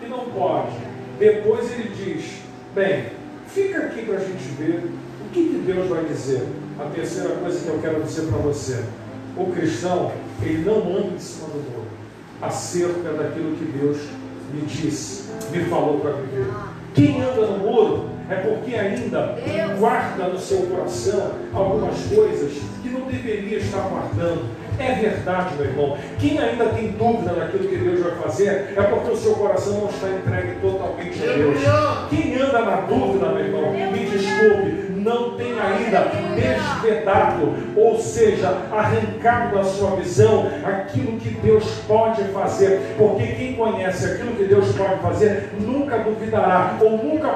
que não pode, depois ele diz Bem, fica aqui para a gente ver o que Deus vai dizer. A terceira coisa que eu quero dizer para você: o cristão, ele não anda em cima do muro acerca daquilo que Deus me disse, me falou para viver. Quem anda no muro é porque ainda guarda no seu coração algumas coisas que não deveria estar guardando. É verdade, meu irmão. Quem ainda tem dúvida naquilo que Deus vai fazer é porque o seu coração não está entregue totalmente a Deus. Quem anda na dúvida, meu irmão, me desculpe, não tem ainda desvedado, ou seja, arrancado da sua visão aquilo que Deus pode fazer. Porque quem conhece aquilo que Deus pode fazer nunca duvidará, ou nunca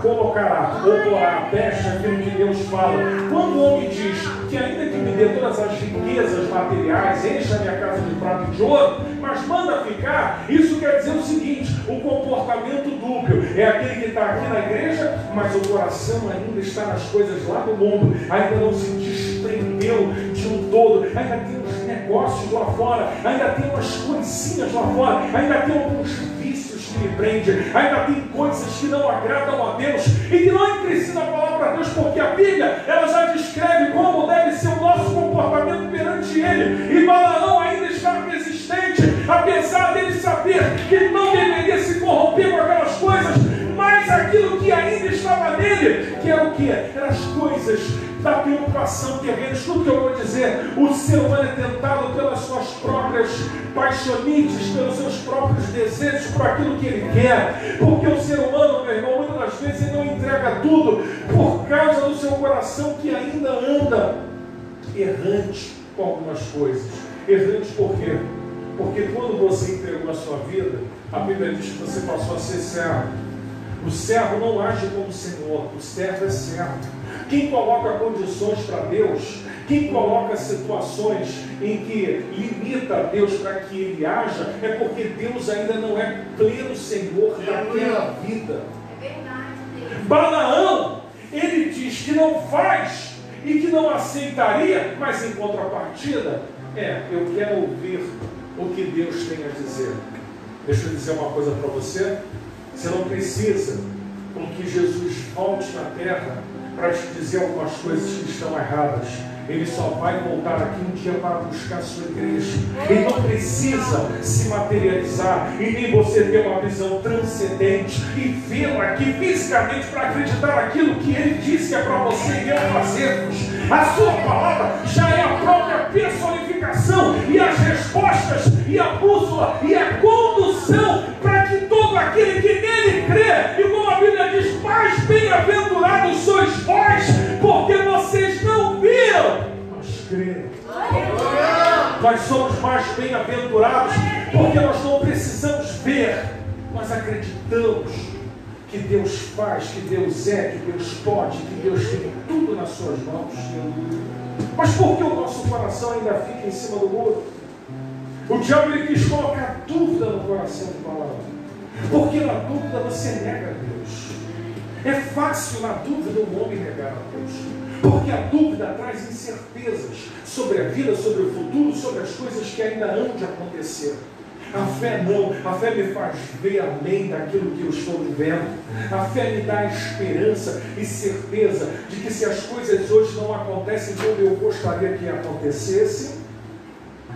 colocará, ou porá a pecha aquilo que Deus fala. Quando o homem diz que ainda que me dê todas as riquezas materiais, encha a minha casa de prata e de ouro, mas manda ficar, isso quer dizer o seguinte: o comportamento dúbio é aquele que está aqui na igreja, mas o coração ainda está nas coisas lá do mundo, ainda não se desprendeu de um todo, ainda tem uns negócios lá fora, ainda tem umas coisinhas lá fora, ainda tem alguns vícios que me prendem, ainda tem coisas que não agradam a Deus e que não precisa falar para Deus, porque a Bíblia ela já descreve como deve ser o nosso comportamento perante Ele. E Balaão ainda está resistente, apesar dele saber que ele não deveria se corromper com aquelas coisas, mas aquilo que ainda estava nele, que era o que? Eram as coisas da preocupação terrena. Tudo que eu vou dizer: o ser humano é tentado pelas suas próprias paixonites, pelos seus próprios desejos, por aquilo que ele quer. Porque o ser humano, meu irmão, muitas das vezes ele não entrega tudo por causa do seu coração que ainda anda errante com algumas coisas. Errante por quê? Porque quando você entregou a sua vida, a Bíblia diz que você passou a ser servo. O servo não age como senhor, o servo é servo. Quem coloca condições para Deus, quem coloca situações em que limita a Deus para que Ele haja, é porque Deus ainda não é pleno Senhor daquela vida. É verdade, Deus. Balaão, ele diz que não faz e que não aceitaria, mas em contrapartida, eu quero ouvir o que Deus tem a dizer. Deixa eu dizer uma coisa para você: você não precisa com que Jesus volte na terra para te dizer algumas coisas que estão erradas. Ele só vai voltar aqui um dia para buscar a sua igreja. Ele não precisa se materializar e nem você ter uma visão transcendente e vê-lo aqui fisicamente para acreditar naquilo que Ele disse que é para você e eu fazermos. A sua palavra já é a própria personificação e as respostas e a bússola e a condução para que todo aquele que nele crê, e como a Bíblia diz, mais bem-aventurados sois vós, porque vocês não viram, mas creram. Nós somos mais bem-aventurados porque nós não precisamos ver, nós acreditamos que Deus faz, que Deus é, que Deus pode, que Deus tem tudo nas suas mãos. Mas por que o nosso coração ainda fica em cima do muro? O diabo ele quis colocar dúvida no coração de Balaão, porque na dúvida você nega a Deus. É fácil na dúvida um homem negar a Deus, porque a dúvida traz incertezas sobre a vida, sobre o futuro, sobre as coisas que ainda hão de acontecer. A fé não, a fé me faz ver além daquilo que eu estou vivendo. A fé me dá esperança e certeza de que se as coisas hoje não acontecem como eu gostaria que acontecessem,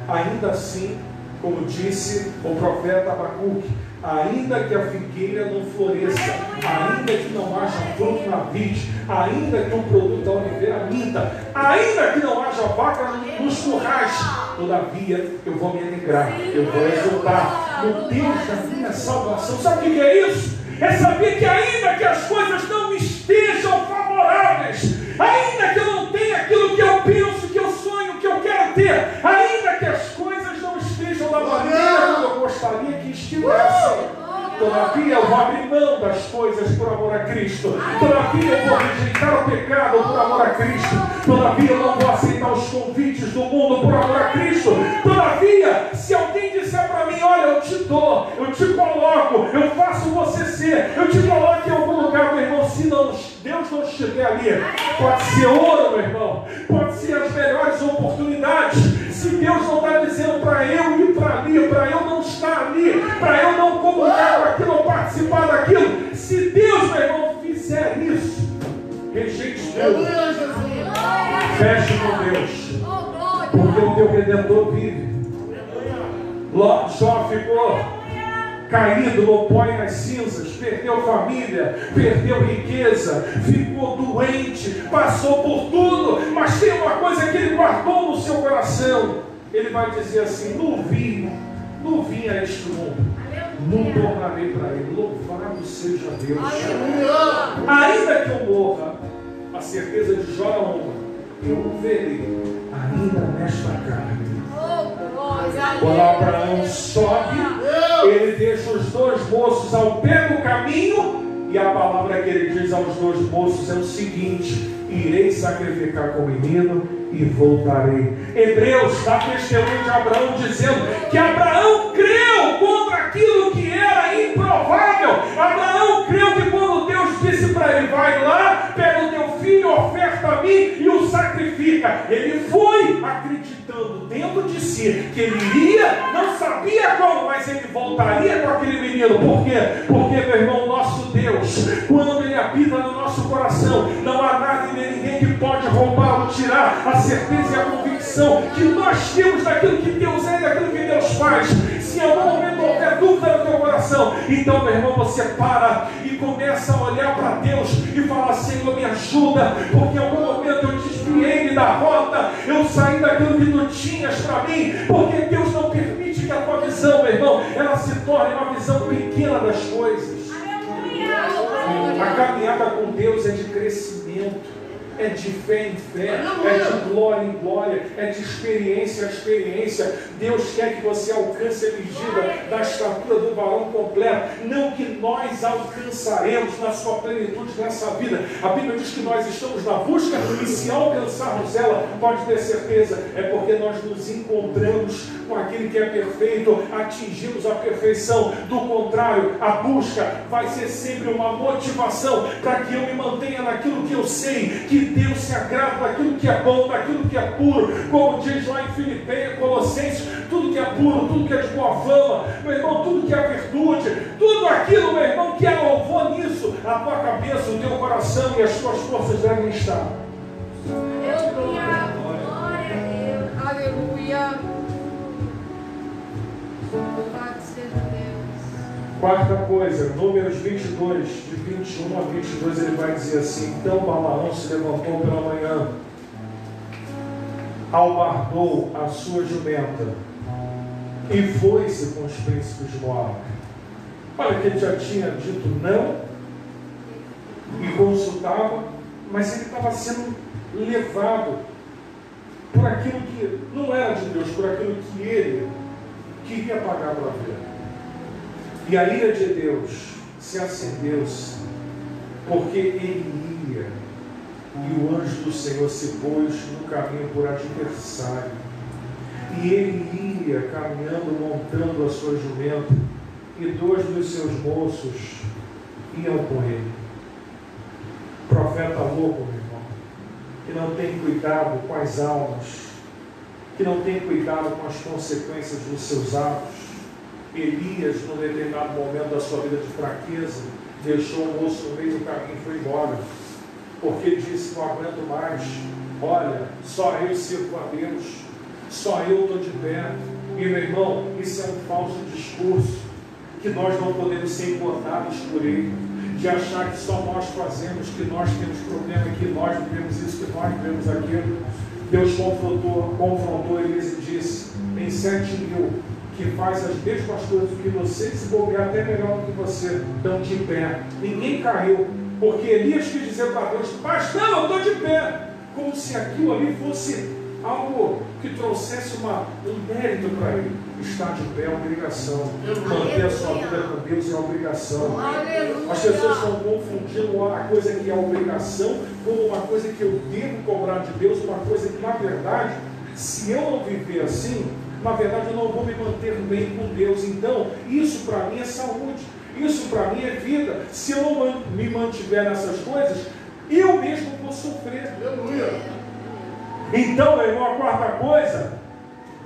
ainda assim, como disse o profeta Abacuque, ainda que a figueira não floresça, ainda que não haja fruto na vide, ainda que o produto da oliveira minta, ainda que não haja vaca nos currais, todavia eu vou me alegrar, eu vou exultar no Deus da minha salvação. Sabe o que é isso? É saber que ainda que as coisas não me estejam favoráveis, ainda que eu não tenha aquilo que eu penso, que eu sonho, que eu quero ter, ainda que as coisas não estejam da maneira como eu gostaria que estivessem, todavia eu vou abrir mão das coisas por amor a Cristo. Todavia eu vou rejeitar o pecado por amor a Cristo. Todavia eu não vou aceitar os convites do mundo por amor a Cristo. Todavia, se alguém disser para mim, olha, eu te dou, eu te coloco, eu faço você ser, eu te coloco em algum lugar, meu irmão, se não, Deus não estiver ali, pode ser ouro, meu irmão, pode ser as melhores oportunidades. Se Deus não está dizendo para eu ir para ali, para eu não estar ali, para eu não comungar com aquilo ou participar daquilo, se Deus, meu irmão, fizer fizer isso, rejeite tudo. Feche com Deus. Porque o teu Redentor vive. Jó ficou caído no pó e nas cinzas, perdeu família, perdeu riqueza, ficou doente, passou por tudo, mas tem uma coisa que ele guardou no seu coração. Ele vai dizer assim: não vim a este mundo, não tornarei para ele. Louvado seja Deus. Ainda que eu morra, a certeza de Jó é uma: eu o verei ainda nesta carne. Quando Abraão sobe, ele deixa os dois moços ao pé do caminho, e a palavra que ele diz aos dois moços é o seguinte: irei sacrificar com o menino e voltarei. Hebreus dá testemunho de Abraão, dizendo que Abraão creu contra aquilo que era improvável. Abraão creu que quando Deus disse para ele: vai lá, pega o teu filho, oferta a mim e o sacrifica, ele foi acreditando dentro de si que ele iria, não sabia como, mas ele voltaria com aquele menino. Por quê? Porque, meu irmão, nosso Deus, quando ele habita no nosso coração, não há nada e nem ninguém que pode roubá-lo, tirar a certeza e a convicção que nós temos daquilo que Deus é e daquilo que Deus faz. Se em algum momento houver dúvida no teu coração, então, meu irmão, você para e começa a olhar para Deus e fala: Senhor, me ajuda, porque em algum momento eu desviei da rota, eu saí daquilo que tu tinhas para mim, porque Deus não permite que a tua visão, meu irmão, ela se torne uma visão pequena das coisas. A caminhada com Deus é de crescimento, é de fé em fé, é de glória em glória, é de experiência a experiência. Deus quer que você alcance a medida da estatura do varão completo, não que nós alcançaremos na sua plenitude nessa vida. A Bíblia diz que nós estamos na busca, e se alcançarmos ela, pode ter certeza, é porque nós nos encontramos com aquele que é perfeito, atingimos a perfeição. Do contrário, a busca vai ser sempre uma motivação para que eu me mantenha naquilo que eu sei, que Deus se agrada daquilo que é bom, daquilo que é puro, como diz lá em Filipenses, Colossenses: tudo que é puro, tudo que é de boa fama, meu irmão, tudo que é virtude, tudo aquilo, meu irmão, que é louvor, nisso a tua cabeça, o teu coração e as tuas forças devem estar. Glória a Deus. Aleluia. Louvado seja Deus. Quarta coisa, Números 22, de 21 a 22, ele vai dizer assim: então Balaão se levantou pela manhã, albardou a sua jumenta e foi-se com os príncipes de Moabe. Olha que ele já tinha dito não e consultava, mas ele estava sendo levado por aquilo que não era de Deus, por aquilo que ele queria pagar para ver. E a ira de Deus se acendeu-se, porque ele ia, e o anjo do Senhor se pôs no caminho por adversário, e ele ia caminhando, montando a sua jumenta, e dois dos seus moços iam com ele. Profeta louco, meu irmão, que não tem cuidado com as almas, que não tem cuidado com as consequências dos seus atos. Elias, num determinado momento da sua vida de fraqueza, deixou o moço no meio do caminho e foi embora, porque disse: não aguento mais, olha, só eu sirvo a Deus, só eu estou de pé. E, meu irmão, isso é um falso discurso, que nós não podemos ser engordados por ele, de achar que só nós fazemos, que nós temos problema, que nós vivemos isso, que nós vivemos aquilo. Deus confrontou Elias e disse: tem 7.000 que faz as mesmas coisas que você, se bobear até melhor do que você, estão de pé. Ninguém caiu, porque Elias quis dizer para Deus: mas não, eu estou de pé, como se aquilo ali fosse algo que trouxesse um mérito para ele. Estar de pé é uma obrigação, manter a sua vida com Deus é uma obrigação. As pessoas estão confundindo a coisa que é obrigação como uma coisa que eu devo cobrar de Deus, uma coisa que, na verdade, se eu não viver assim, na verdade eu não vou me manter bem com Deus. Então, isso para mim é saúde, isso para mim é vida. Se eu não me mantiver nessas coisas, eu mesmo vou sofrer. Aleluia. Então, meu irmão, a quarta coisa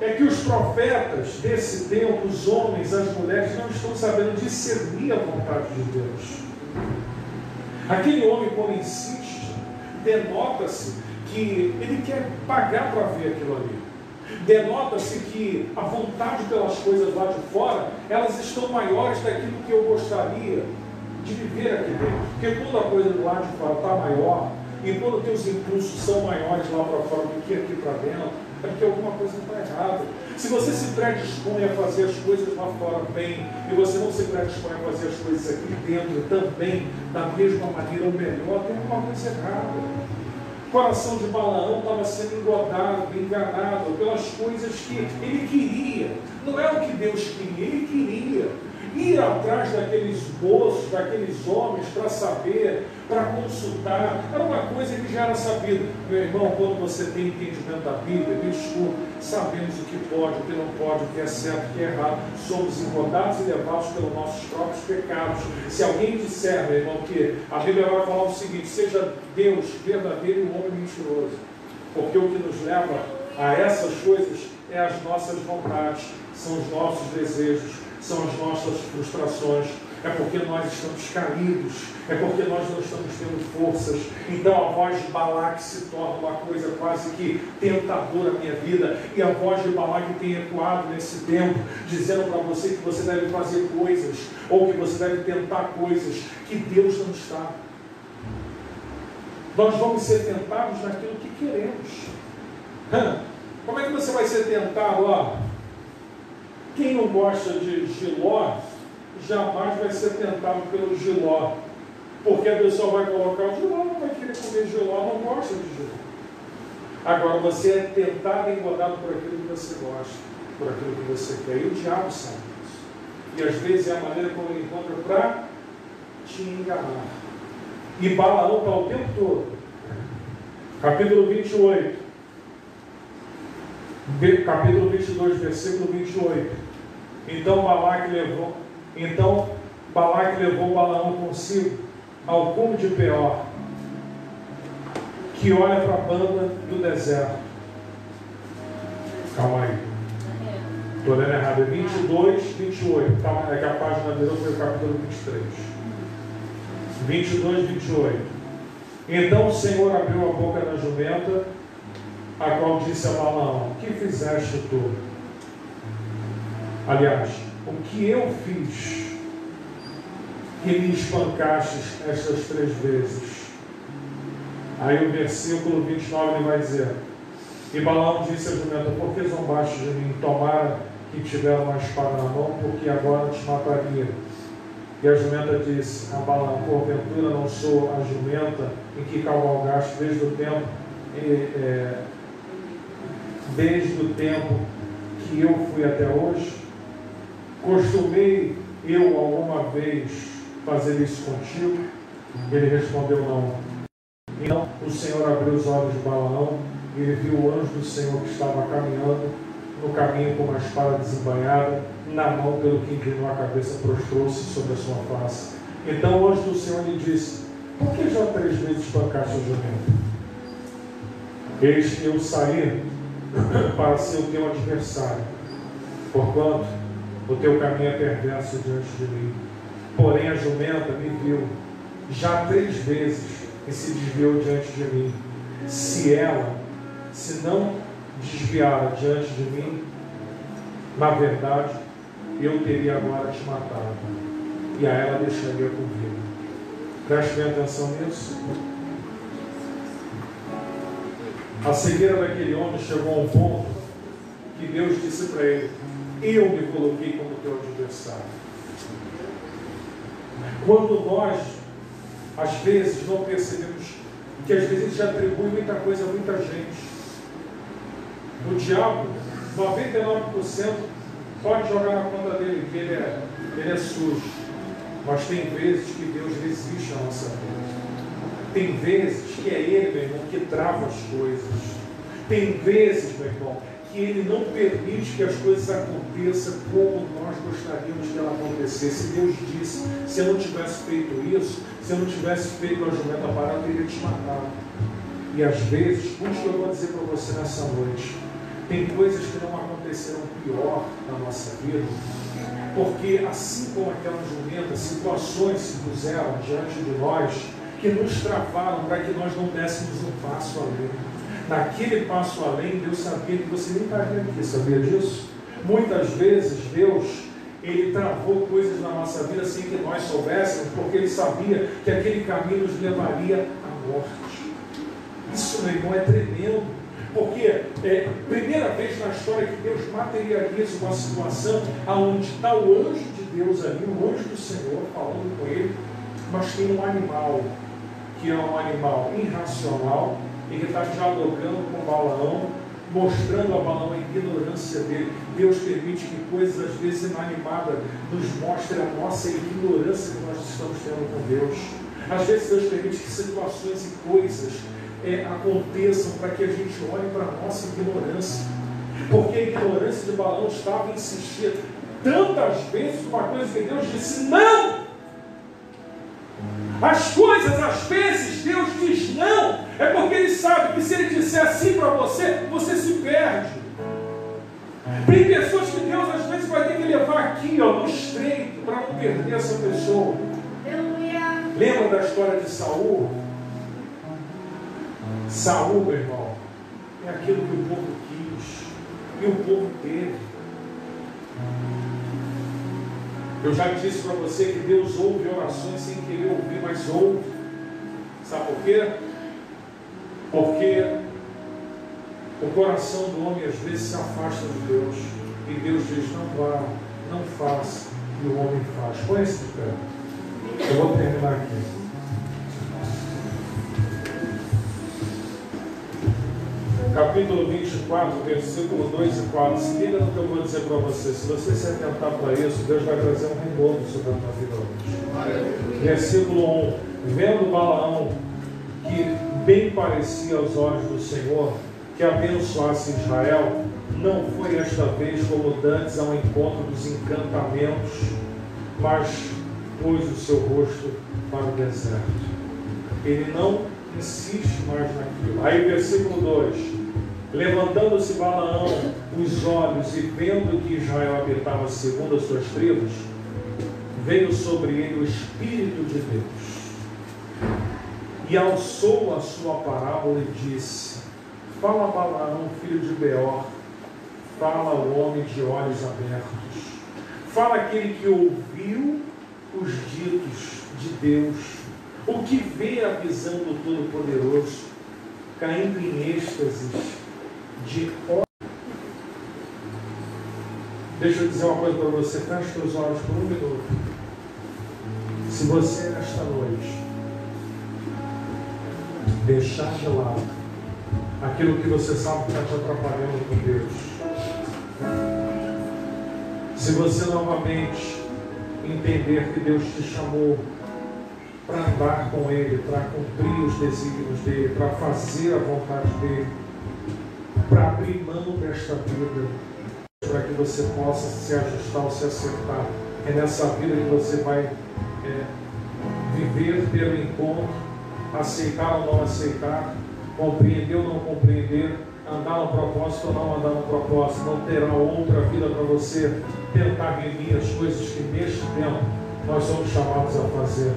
é que os profetas desse tempo, os homens, as mulheres, não estão sabendo discernir a vontade de Deus. Aquele homem, quando insiste, denota-se que ele quer pagar para ver aquilo ali. Denota-se que a vontade pelas coisas lá de fora, elas estão maiores daquilo que eu gostaria de viver aqui dentro. Porque quando a coisa do lado de fora está maior, e quando teus impulsos são maiores lá para fora do que aqui para dentro, é porque alguma coisa está errada. Se você se predispõe a fazer as coisas lá fora bem, e você não se predispõe a fazer as coisas aqui dentro também, da mesma maneira ou melhor, tem alguma coisa errada. O coração de Balaão estava sendo enganado pelas coisas que ele queria. Não é o que Deus queria, ele queria ir atrás daqueles moços, daqueles homens, para saber, para consultar. Era uma coisa que já era sabido. Meu irmão, quando você tem entendimento da Bíblia, me desculpe, sabemos o que pode, o que não pode, o que é certo, o que é errado. Somos enrodados e levados pelos nossos próprios pecados. Se alguém disser, meu irmão, que a Bíblia vai falar o seguinte: seja Deus verdadeiro e o homem mentiroso. Porque o que nos leva a essas coisas é as nossas vontades, são os nossos desejos, são as nossas frustrações, é porque nós estamos caídos, é porque nós não estamos tendo forças. Então a voz de Balaque se torna uma coisa quase que tentadora na minha vida, e a voz de Balaque tem ecoado nesse tempo, dizendo para você que você deve fazer coisas, ou que você deve tentar coisas que Deus não está. Nós vamos ser tentados naquilo que queremos. Como é que você vai ser tentado? Quem não gosta de Giló, jamais vai ser tentado pelo Giló. Porque a pessoa vai colocar o Giló, não vai querer comer Giló, não gosta de Giló. Agora, você é tentado e engodado por aquilo que você gosta, por aquilo que você quer. E o diabo sabe isso. E às vezes é a maneira como ele encontra para te enganar. E Balaão está o tempo todo. Capítulo 28. Capítulo 22, versículo 28. Então Balaque levou Balaão consigo ao cume de Peor, que olha para a banda do deserto. Calma aí. Estou lendo errado. É 22, 28. Calma, é que a página virou, foi o capítulo 23. 22, 28. Então o Senhor abriu a boca da jumenta, a qual disse a Balaão: que fizeste tu? Aliás, o que eu fiz, que me espancastes estas 3 vezes? Aí o versículo 29 ele vai dizer: e Balaão disse a jumenta: por que zombaste de mim? Tomara que tivera uma espada na mão, porque agora te mataria. E a jumenta disse a Balaão: porventura não sou a jumenta em que cavalgaste desde o tempo que eu fui até hoje? Costumei eu alguma vez fazer isso contigo? Ele respondeu: não. Então o Senhor abriu os olhos de Balaão, e ele viu o anjo do Senhor que estava caminhando no caminho com uma espada desembainhada na mão, pelo que inclinou a cabeça, prostrou-se sobre a sua face. Então o anjo do Senhor lhe disse: por que já 3 vezes espancaste o jumento? Eis que eu saí para ser o teu adversário, porquanto o teu caminho é perverso diante de mim. Porém a jumenta me viu já 3 vezes e se desviou diante de mim. Se não desviar diante de mim, na verdade, eu teria agora te matado, e a ela deixaria com vida. Preste bem atenção nisso. A cegueira daquele homem chegou a um ponto que Deus disse para ele: eu me coloquei como teu adversário. Quando nós, às vezes, não percebemos que às vezes a gente atribui muita coisa a muita gente. O diabo, 99% pode jogar na conta dele, que ele é sujo. Mas tem vezes que Deus resiste à nossa vida. Tem vezes que é Ele, meu irmão, que trava as coisas. Tem vezes, meu irmão, que Ele não permite que as coisas aconteçam como nós gostaríamos que ela acontecesse. Deus disse: se eu não tivesse feito isso, se eu não tivesse feito a jumenta parar, eu teria te matado. E às vezes, o que eu vou dizer para você nessa noite, tem coisas que não aconteceram pior na nossa vida, porque assim como aquela jumenta, situações se puseram diante de nós que nos travaram para que nós não dessemos um passo além. Naquele passo além, Deus sabia que você nem estaria aqui, sabia disso? Muitas vezes Deus, Ele travou coisas na nossa vida sem que nós soubéssemos, porque Ele sabia que aquele caminho nos levaria à morte. Isso, meu irmão, é tremendo, porque é a primeira vez na história que Deus materializa uma situação onde está o anjo de Deus ali, o anjo do Senhor falando com ele, mas tem um animal, que é um animal irracional, e que está dialogando com Balaão, mostrando a Balaão a ignorância dele. Deus permite que coisas às vezes inanimadas nos mostrem a nossa ignorância que nós estamos tendo com Deus. Às vezes Deus permite que situações e coisas aconteçam para que a gente olhe para a nossa ignorância, porque a ignorância de Balaão estava insistindo tantas vezes uma coisa que Deus disse não. As coisas, às vezes, Deus diz não, é porque Ele sabe que se Ele disser assim para você, você se perde. Tem pessoas que Deus às vezes vai ter que levar aqui, no estreito, para não perder essa pessoa. Aleluia. Lembra da história de Saul? Saul, meu irmão, é aquilo que o povo quis e o povo teve. Eu já disse para você que Deus ouve orações sem querer ouvir, mas ouve. Sabe por quê? Porque o coração do homem às vezes se afasta de Deus. E Deus diz, não vá, não faça. E o homem faz. Põe esse de pé. Eu vou terminar aqui. Capítulo 24, versículo 2 e 4. Se liga no que eu vou dizer para você. Se você se atentar para isso, Deus vai trazer um renovo sobre a tua vida hoje. Versículo 1. Vendo Balaão, que bem parecia aos olhos do Senhor, que abençoasse Israel, não foi esta vez como dantes ao encontro dos encantamentos, mas pôs o seu rosto para o deserto. Ele não insiste mais naquilo. Aí versículo 2. Levantando-se Balaão os olhos e vendo que Israel habitava segundo as suas tribos, veio sobre ele o Espírito de Deus e alçou a sua parábola e disse: fala Balaão, filho de Beor, fala o homem de olhos abertos, fala aquele que ouviu os ditos de Deus, o que vê a visão do Todo-Poderoso, caindo em êxtases de ódio. Deixa eu dizer uma coisa para você, feche teus olhos por um minuto. Se você nesta noite deixar de lado aquilo que você sabe que está te atrapalhando com Deus, se você novamente entender que Deus te chamou para andar com Ele, para cumprir os desígnios dEle, para fazer a vontade dEle, para abrir mão desta vida, para que você possa se ajustar ou se acertar. É nessa vida que você vai viver pelo encontro, aceitar ou não aceitar, compreender ou não compreender, andar no propósito ou não andar no propósito. Não terá outra vida para você tentar remir as coisas que neste tempo nós somos chamados a fazer.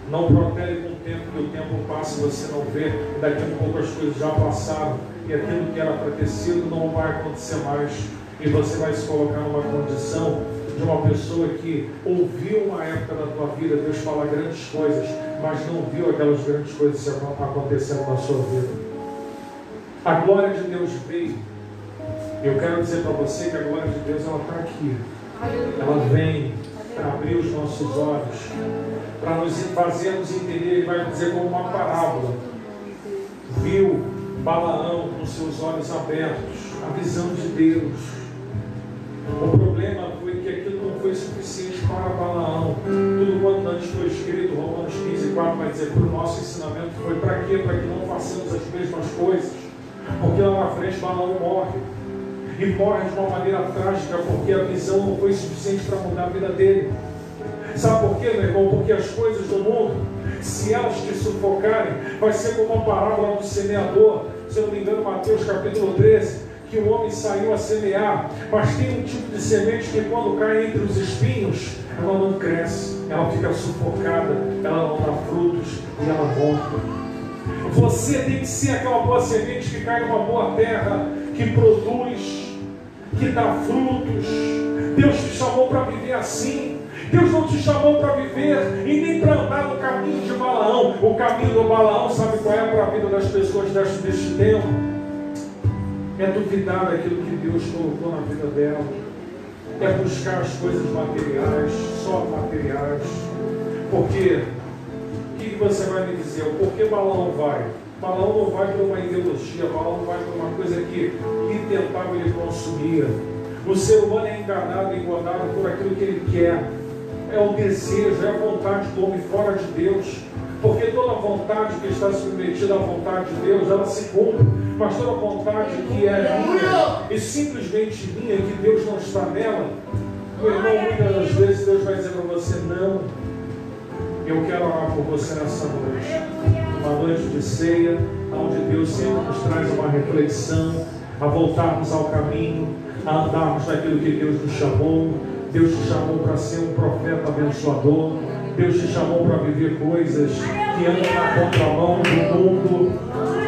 Não protele com o tempo, que o tempo passa e você não vê, e daqui a pouco as coisas já passaram, e aquilo que era para ter sido não vai acontecer mais, e você vai se colocar numa condição de uma pessoa que ouviu uma época da tua vida Deus falar grandes coisas, mas não viu aquelas grandes coisas acontecendo na sua vida. A glória de Deus veio. Eu quero dizer para você que a glória de Deus, ela está aqui. Ela vem para abrir os nossos olhos, para nos fazermos entender. Ele vai dizer como uma parábola. Viu Balaão com seus olhos abertos, a visão de Deus. O problema foi que aquilo não foi suficiente para Balaão. Tudo quanto antes foi escrito, Romanos 15:4 vai dizer, para o nosso ensinamento foi para quê? Para que não façamos as mesmas coisas. Porque lá na frente Balaão morre. E morre de uma maneira trágica, porque a visão não foi suficiente para mudar a vida dele. Sabe por quê, meu irmão? Porque as coisas do mundo, se elas te sufocarem, vai ser como uma parábola do semeador. Se eu não me engano, Mateus capítulo 13, que o homem saiu a semear, mas tem um tipo de semente que quando cai entre os espinhos, ela não cresce, ela fica sufocada, ela não dá frutos e ela morre. Você tem que ser aquela boa semente que cai numa boa terra, que produz, que dá frutos. Deus te chamou para viver assim. Deus não te chamou para viver e nem para andar no caminho de Balaão. O caminho do Balaão, sabe qual é para a vida das pessoas deste tempo? É duvidar daquilo que Deus colocou na vida dela. É buscar as coisas materiais, só materiais. Porque, o que você vai me dizer? Por que Balaão vai? Balaão não vai para uma ideologia, Balaão vai para uma coisa que lhe tentava e lhe consumia. O ser humano é enganado e enganado por aquilo que ele quer. É o desejo, é a vontade do homem fora de Deus. Porque toda vontade que está submetida à vontade de Deus, ela se cumpre. Mas toda vontade que é minha e simplesmente minha, que Deus não está nela, meu irmão, muitas das vezes Deus vai dizer para você: não, eu quero orar por você nessa noite. Uma noite de ceia, onde Deus sempre nos traz uma reflexão, a voltarmos ao caminho, a andarmos naquilo que Deus nos chamou. Deus te chamou para ser um profeta abençoador. Deus te chamou para viver coisas que andam na contramão do mundo.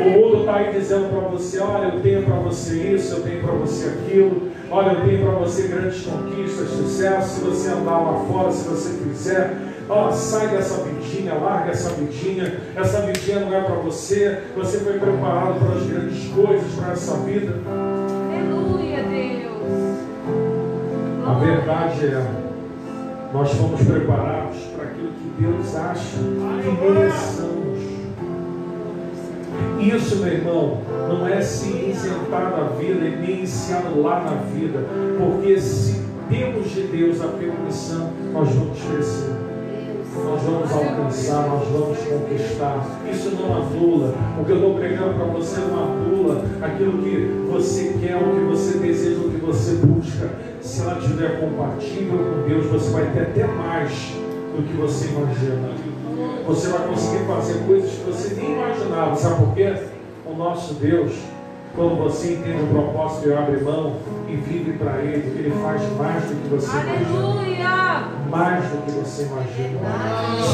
O mundo está aí dizendo para você: olha, eu tenho para você isso, eu tenho para você aquilo. Olha, eu tenho para você grandes conquistas, sucesso. Se você andar lá fora, se você quiser, sai dessa vidinha, larga essa vidinha. Essa vidinha não é para você. Você foi preparado para as grandes coisas, para essa vida. Aleluia, Deus. A verdade é, nós fomos preparados para aquilo que Deus acha que mereçamos. Isso, meu irmão, não é se isentar da vida e nem se anular na vida, porque se temos de Deus a permissão, nós vamos crescer, nós vamos alcançar, nós vamos conquistar. Isso não anula. O que eu estou pregando para você não anula aquilo que você quer, o que você deseja, o que você busca. Se ela estiver compatível com Deus, você vai ter até mais do que você imagina. Você vai conseguir fazer coisas que você nem imaginava. Sabe por quê? O nosso Deus, quando você entende o propósito e abre mão e vive para Ele, Ele faz mais do que você imagina. Mais do que você imagina.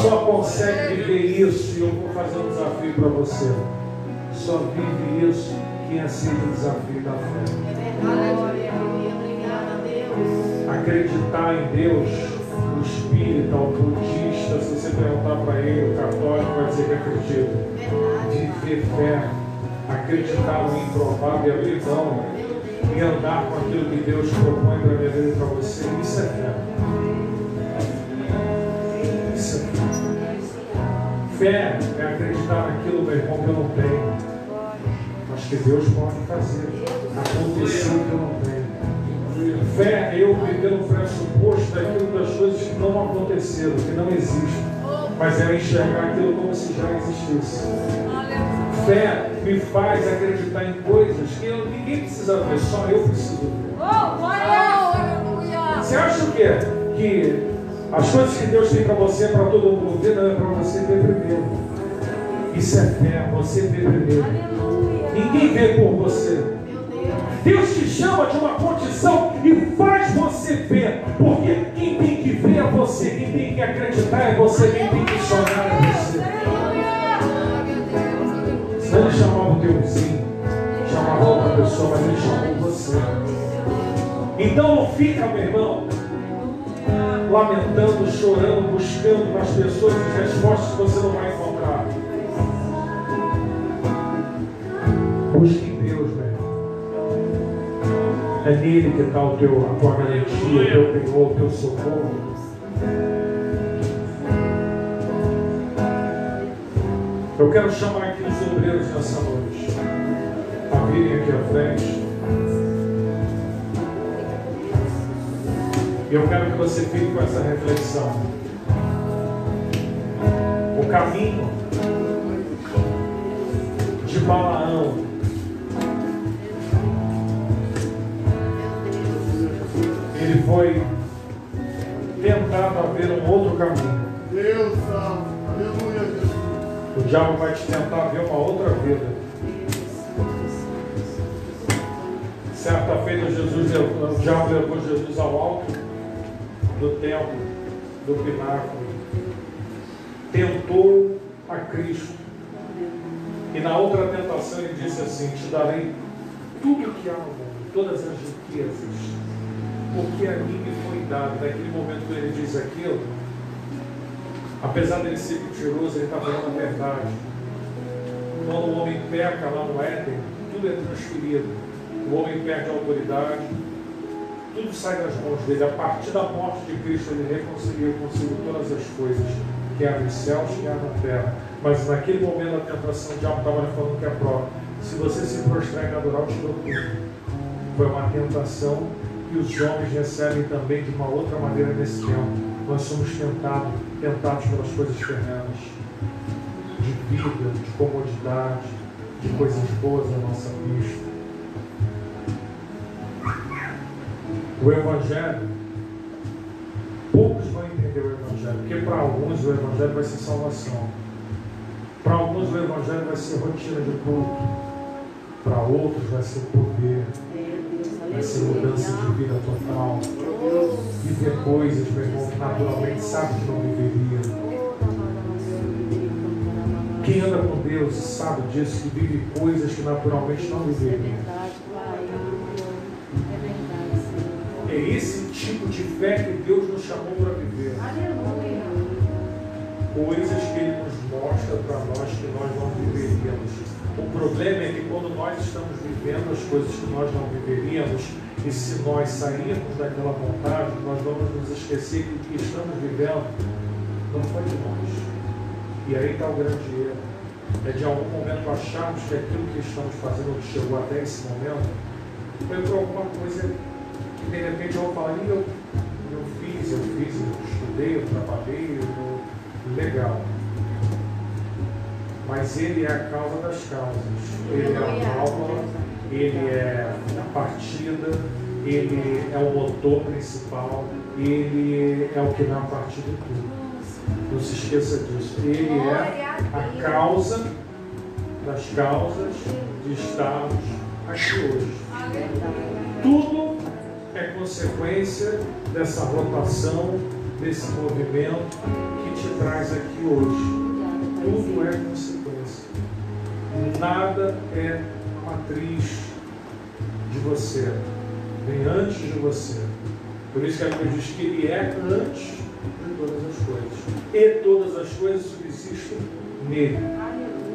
Só consegue viver isso, e eu vou fazer um desafio para você. Só vive isso quem aceita o desafio da fé. Acreditar em Deus, o espírita, o budista, se você perguntar para ele, o católico vai dizer que acredita. Viver fé, acreditar no improvável e abrir mão e andar com aquilo que Deus propõe para a minha vida e para você, isso é fé. Isso é fé. Fé é acreditar naquilo, meu irmão, que eu não tenho, mas que Deus pode fazer acontecer o que eu não tenho. Fé é eu viver no pressuposto daquilo das coisas que não aconteceram, que não existem, mas é enxergar aquilo como se já existisse. Fé me faz acreditar em coisas que ninguém precisa ver, só eu preciso ver. Você acha o quê? Que as coisas que Deus tem para você é para todo mundo ver, não é para você ver primeiro. Isso é fé, você vê primeiro. Ninguém vê por você. Deus te chama de uma condição e faz você ver, porque quem tem que ver é você, quem tem que acreditar é você, quem tem que sonhar é você. Se Ele chamava o teu vizinho, chamava outra pessoa, mas Ele chamou você. Então não fica, meu irmão, lamentando, chorando, buscando nas pessoas as respostas que você não vai encontrar. Busque em Deus, meu irmão. É nele que está a tua garantia, o teu penhor, o teu socorro. Eu quero chamar aqui os obreiros nessa noite a virem aqui à frente. E eu quero que você fique com essa reflexão. O caminho de Balaão ele foi tentado a ver um outro caminho. Deus salve, aleluia, Jesus. O diabo vai te tentar ver uma outra vida. Certa feita, o diabo levou Jesus ao alto do templo do pináculo, tentou a Cristo. E na outra tentação ele disse assim: te darei tudo que há no mundo, todas as riquezas, porque a mim me foi dado. Naquele momento que ele diz aquilo, apesar dele ser mentiroso, ele está falando a verdade. Quando o homem peca lá no Éden, tudo é transferido. O homem perde a autoridade, tudo sai das mãos dele. A partir da morte de Cristo, ele reconciliou consigo todas as coisas, que há nos céus e há na terra. Mas naquele momento da tentação, o diabo estava falando que é a prova. Se você se prostrar e adorar, eu te dou tudo. Foi uma tentação que os homens recebem também de uma outra maneira nesse tempo. Nós somos tentados pelas coisas terrenas, de vida, de comodidade, de coisas boas à nossa vista. O Evangelho, poucos vão entender o Evangelho, porque para alguns o Evangelho vai ser salvação. Para alguns o Evangelho vai ser rotina de culto. Para outros vai ser poder. Vai ser mudança de vida total. Viver coisas, meu irmão, que naturalmente sabe que não viveria. Quem anda com Deus sabe disso, que vive coisas que naturalmente não viveria. É esse tipo de fé que Deus nos chamou para viver. Coisas que Ele nos mostra para nós que nós não viveríamos. O problema é que quando nós estamos vivendo as coisas que nós não viveríamos, e se nós sairmos daquela vontade, nós vamos nos esquecer que o que estamos vivendo não foi de nós. E aí está o grande erro. É de algum momento acharmos que aquilo que estamos fazendo, que chegou até esse momento, foi por alguma coisa que de repente eu vou falar, eu fiz, eu estudei, eu trabalhei, legal. Mas Ele é a causa das causas. Ele é a válvula, Ele é a partida, Ele é o motor principal, Ele é o que dá a partida de tudo. Não se esqueça disso. Ele é a causa das causas de estarmos aqui hoje. Tudo é consequência dessa rotação, desse movimento que te traz aqui hoje. Tudo é consequência. Nada é matriz de você, vem antes de você. Por isso que a Bíblia diz que Ele é antes de todas as coisas. E todas as coisas subsistem nele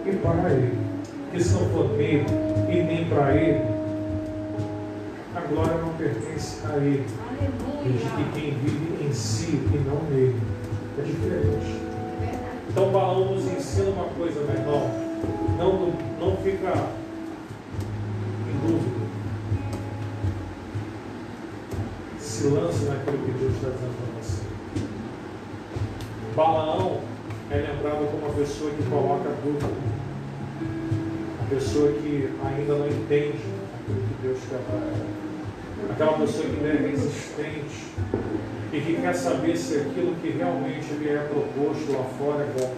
e para Ele. Porque se não for nele e nem para Ele, a glória não pertence a Ele. Diz que quem vive em si e não nele. É diferente. Então Balaão nos ensina uma coisa, meu irmão. Não fica em dúvida. Se lance naquilo que Deus está dizendo para você. Balaão é lembrado como uma pessoa que coloca dúvida. Uma pessoa que ainda não entende aquilo que Deus quer para ela. Aquela pessoa que é resistente e que quer saber se aquilo que realmente lhe é proposto lá fora é bom.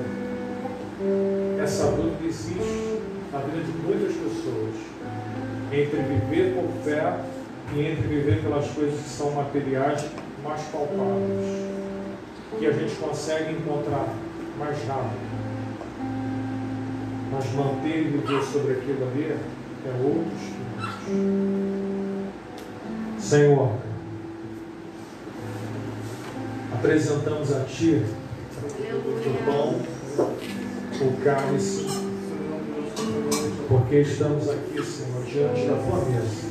Essa dúvida existe na vida de muitas pessoas, entre viver por fé e entre viver pelas coisas que são materiais mais palpáveis, que a gente consegue encontrar mais rápido. Mas manter e viver sobre aquilo ali é outros 500. Senhor, apresentamos a Ti o pão, o cálice, porque estamos aqui, Senhor, diante da Tua mesa.